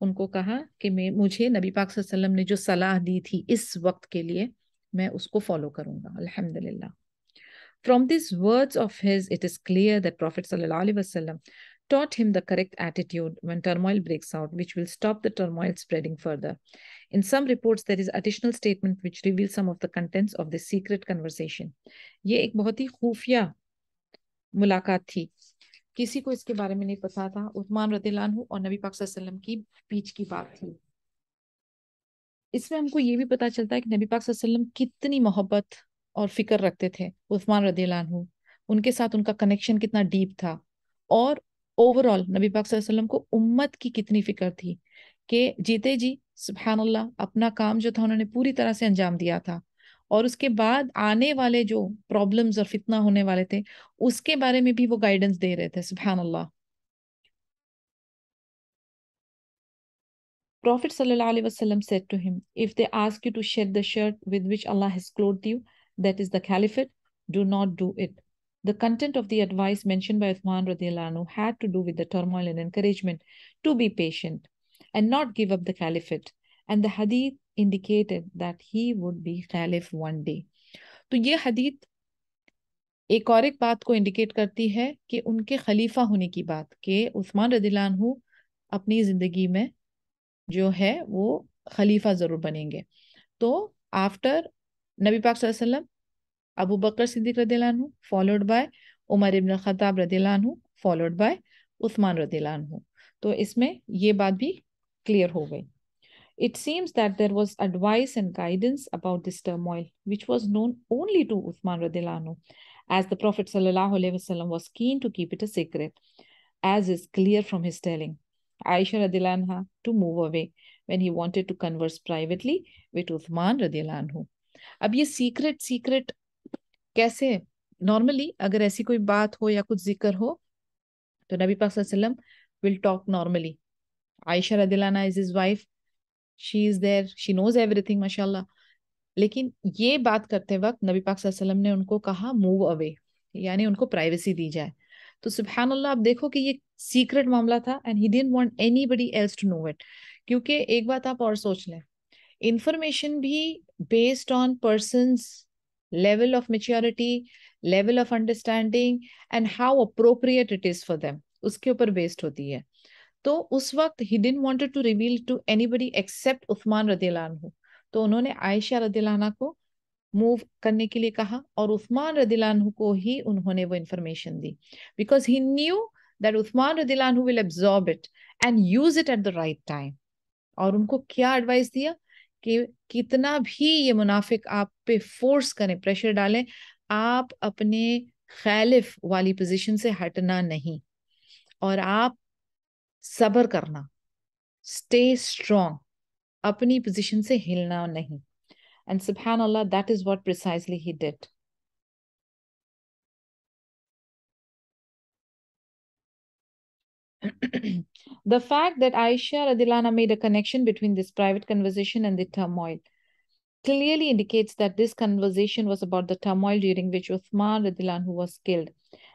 उनको कहा कि मुझे नबी पाक सल्लल्लाहु अलैहि वसल्लम ने जो सलाह दी थी इस वक्त के लिए मैं उसको फॉलो करूंगा। अल्हम्दुलिल्लाह। From these words of his, it is clear that Prophet ﷺ taught him the correct attitude when turmoil breaks out, which will stop the turmoil spreading further. In some reports, there is additional statement which reveals some of the contents of this secret conversation. ये एक बहुत ही खुफिया मुलाकात थी, किसी को इसके बारे में नहीं पता था। उस्मान रज़ियल्लाहु अन्हु और नबी पाक सल्लल्लाहु अलैहि वसल्लम की बीच की बात थी। इसमें हमको ये भी पता चलता है कि नबी पाक सल्लल्लाहु अलैहि वसल्लम कितनी मोहब्बत और फिक्र रखते थे उस्मान रज़ियल्लाहु अन्हु, उनके साथ उनका कनेक्शन कितना डीप था, और ओवरऑल नबी पाक सल्लल्लाहु अलैहि वसल्लम को उम्मत की कितनी फिक्र थी कि जीते जी सुभान अल्लाह अपना काम जो था उन्होंने पूरी तरह से अंजाम दिया था, और उसके बाद आने वाले जो प्रॉब्लम्स और फितना होने वाले थे उसके बारे में भी वो गाइडेंस दे रहे थे। सुभान अल्लाह। Prophet sallallahu alaihi wasallam said to him, if they ask you to shed the shirt with which Allah has clothed you, that is the caliphate, do not do it. The content of the advice mentioned by Uthman radiallahu anhu had to do with the turmoil and encouragement to be patient and not give up the caliphate. And the hadith indicated that he would be caliph one day. तो ये hadith एक और एक बात को indicate करती है कि उनके खलीफा होने की बात, कि उस्मान रदियल्लाहु अन्हु अपनी जिंदगी में जो है वो खलीफा जरूर बनेंगे। तो आफ्टर नबी पाक सल्लल्लाहु अलैहि वसल्लम, अबू बकर सिद्दीक रदियल्लाहु अन्हु, followed by Umar ibn Khattab रदियल्लाहु अन्हु, फॉलोड बाय उस्मान रदियल्लाहु अन्हु। तो इसमें ये बात भी क्लियर हो गई। It seems that there was advice and guidance about this turmoil, which was known only to Uthman radiallahu anhu, as the Prophet sallallahu alaihi wasallam was keen to keep it a secret, as is clear from his telling Aisha radiallahu anha to move away when he wanted to converse privately with Uthman radiallahu anhu. अब ये secret कैसे, normally अगर ऐसी कोई बात हो या कुछ जिक्र हो तो नबी पाक सल्लल्लाहु अलैहि वसल्लम विल टॉक नॉर्मली। आयशा रदियल्लाहु अन्हा is his wife, she is there, she knows everything माशाल्लाह। लेकिन ये बात करते वक्त नबी पाक सल्लल्लाहु अलैहि वसल्लम ने उनको कहा मूव अवे, यानी उनको प्राइवेसी दी जाए। तो सुभान अल्लाह, आप देखो कि ये सीक्रेट मामला था and he didn't want anybody else to know it. क्योंकि एक बात आप और सोच लें, इंफॉर्मेशन भी based on persons level of maturity, level of understanding and how appropriate it is for them, उसके ऊपर बेस्ड होती है। तो उस वक्त he didn't wanted to reveal to anybody except Uthman रदियल्लाहु अन्हु, तो उन्होंने आयशा रदियल्लाहु अन्हा को मूव करने के लिए कहा और उस्मान रदियल्लाहु अन्हु को ही उन्होंने वो information the, because he knew that Usman रदियल्लाहु अन्हु will absorb it and use it at the right time. और उनको क्या एडवाइस दिया कि कितना भी ये मुनाफिक आप पे फोर्स करें, प्रेशर डालें, आप अपने खैलिफ वाली पोजीशन से हटना नहीं, और आप सब्र करना, स्टे स्ट्रॉन्ग, अपनी पोजीशन से हिलना नहीं। And subhanallah, that is what precisely he did. The fact that Aisha radiallahu anha made a connection between this private conversation and the turmoil clearly indicates that this conversation was about the turmoil during which Uthman radiallahu anhu was killed,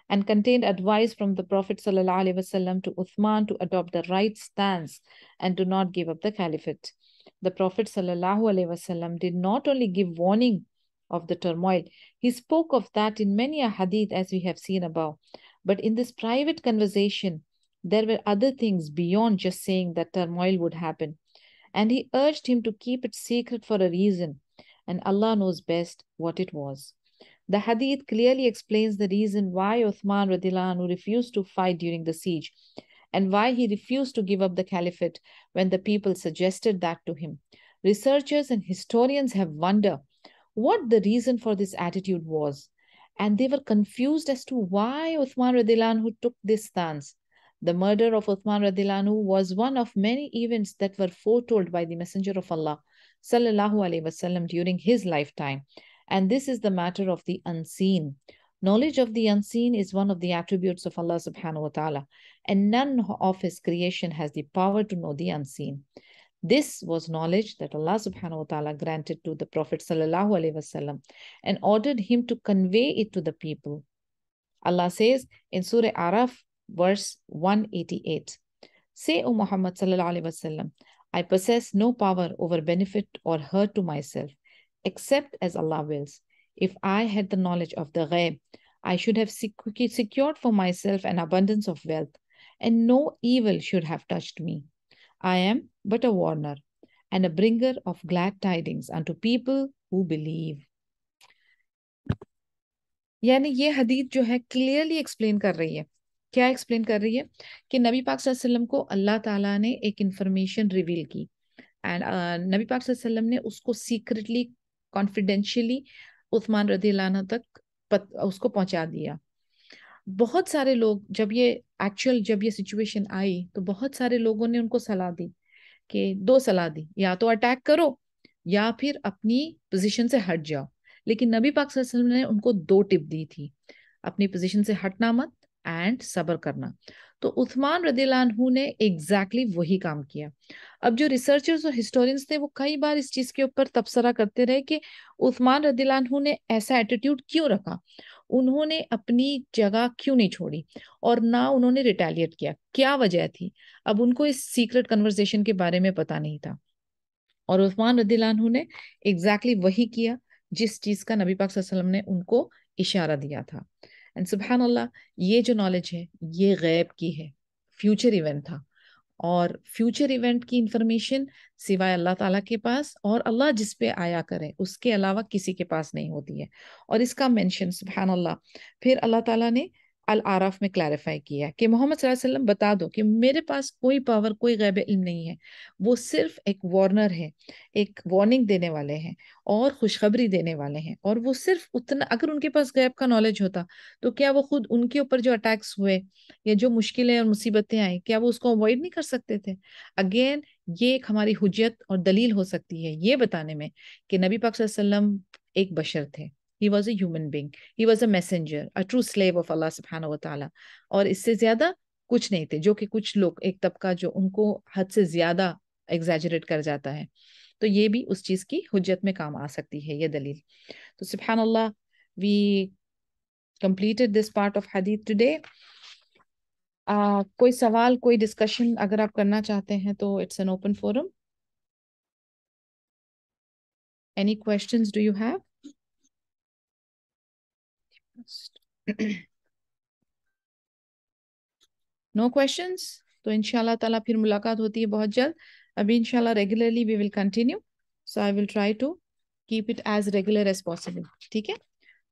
and contained advice from the Prophet sallallahu alaihi wasallam to Uthman to adopt the right stance and do not give up the caliphate. The Prophet sallallahu alaihi wasallam did not only give warning of the turmoil, he spoke of that in many a hadith as we have seen above. But in this private conversation, there were other things beyond just saying that turmoil would happen. And he urged him to keep it secret for a reason, and Allah knows best what it was. The hadith clearly explains the reason why Uthman radiallahu anhu refused to fight during the siege, and why he refused to give up the caliphate when the people suggested that to him. Researchers and historians have wondered what the reason for this attitude was, and they were confused as to why Uthman radiallahu anhu took this stance. The murder of Uthman radiallahu anhu was one of many events that were foretold by the Messenger of Allah sallallahu alaihi wasallam during his lifetime, and this is the matter of the unseen. Knowledge of the unseen is one of the attributes of Allah subhanahu wa ta'ala, and none of his creation has the power to know the unseen. This was knowledge that Allah subhanahu wa ta'ala granted to the Prophet sallallahu alaihi wasallam and ordered him to convey it to the people. Allah says in Surah Araf, verse 188, say, O Muhammad sallallahu alaihi wasallam, I possess no power over benefit or hurt to myself, except as Allah wills. If I had the knowledge of the ghaib, I should have secured for myself an abundance of wealth and no evil should have touched me. I am but a warner and a bringer of glad tidings unto people who believe. यानी ये हदीस जो है clearly explain कर रही है, क्या explain कर रही है, कि नबी पाक सल्लल्लाहु अलैहि वसल्लम को अल्लाह ताला ने एक इंफॉर्मेशन रिवील की, एंड नबी पाक सल्लल्लाहु अलैहि वसल्लम ने उसको सीक्रेटली, कॉन्फिडेंशियली उस्मान रज़ियल्लाहु अन्हु तक उसको पहुंचा दिया। बहुत सारे लोग जब ये सिचुएशन आई तो बहुत सारे लोगों ने उनको सलाह दी, कि दो सलाह दी, या तो अटैक करो या फिर अपनी पोजीशन से हट जाओ। लेकिन नबी पाक सल्लल्लाहु अलैहि वसल्लम ने उनको दो टिप दी थी, अपनी पोजीशन से हटना मत एंड सब्र करना। तो उस्मान रदियल्लाहु अन्हु ने एग्जैक्टली वही काम किया। अब जो रिसर्चर्स और हिस्टोरियंस थे वो कई बार इस चीज के ऊपर तबसरा करते रहे कि उस्मान रदियल्लाहु अन्हु ने ऐसा एटीट्यूड क्यों रखा, उन्होंने अपनी जगह क्यों नहीं छोड़ी, और ना उन्होंने रिटेलिएट किया, क्या वजह थी। अब उनको इस सीक्रेट कन्वर्सेशन के बारे में पता नहीं था, और उस्मान रदियल्लाहु अन्हु ने एग्जैक्टली वही किया जिस चीज का नबी पाक सल्लल्लाहु अलैहि वसल्लम ने उनको इशारा दिया था। एंड सुबहान अल्लाह, ये जो नॉलेज है ये गैब की है, फ्यूचर इवेंट था, और फ्यूचर इवेंट की इंफॉर्मेशन सिवाय अल्लाह ताला के पास और अल्लाह जिस पे आया करे उसके अलावा किसी के पास नहीं होती है। और इसका मेंशन सुभान अल्लाह फिर अल्लाह ताला ने अल आराफ में क्लैरिफाई किया कि मोहम्मद सल्लल्लाहु अलैहि वसल्लम बता दो कि मेरे पास कोई पावर, कोई गैब इल्म नहीं है, वो सिर्फ एक वार्नर है, एक वार्निंग देने वाले हैं और खुशखबरी देने वाले हैं। और वो सिर्फ उतना, अगर उनके पास गैब का नॉलेज होता तो क्या वो खुद उनके ऊपर जो अटैक्स हुए या जो मुश्किलें और मुसीबतें आई, क्या वो उसको अवॉइड नहीं कर सकते थे। अगेन ये एक हमारी हुज्जत और दलील हो सकती है ये बताने में कि नबी पाक सल्लल्लाहु अलैहि वसल्लम एक बशर थे, he was a human being, he was a messenger, a true slave of Allah सुब्हानहू व तआला, और इससे ज्यादा कुछ नहीं थे, जो कि कुछ लोग, एक तबका जो उनको हद से ज्यादा एग्जैजरेट कर जाता है। तो ये भी उस चीज की हुज्जत में काम आ सकती है ये दलील। तो सुब्हान अल्लाह, we completed this part of hadith today. कोई सवाल, कोई डिस्कशन अगर आप करना चाहते हैं तो it's an open forum. Any questions do you have? No questions, तो इंशाल्लाह ताला फिर मुलाकात होती है बहुत जल्द। अभी इंशाल्लाह regularly we will continue, so I will try to keep it as regular as possible. ठीक है,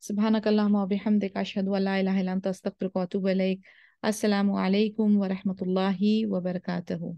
सुब्हानक अल्लाहुम्मा व बिहम्दिक अशहदु अल्ला इलाहा इल्ला अंता अस्तगफिरुका व अतूबु इलैक। अस्सलामु अलैकुम व रहमतुल्लाहि व बरकातहू।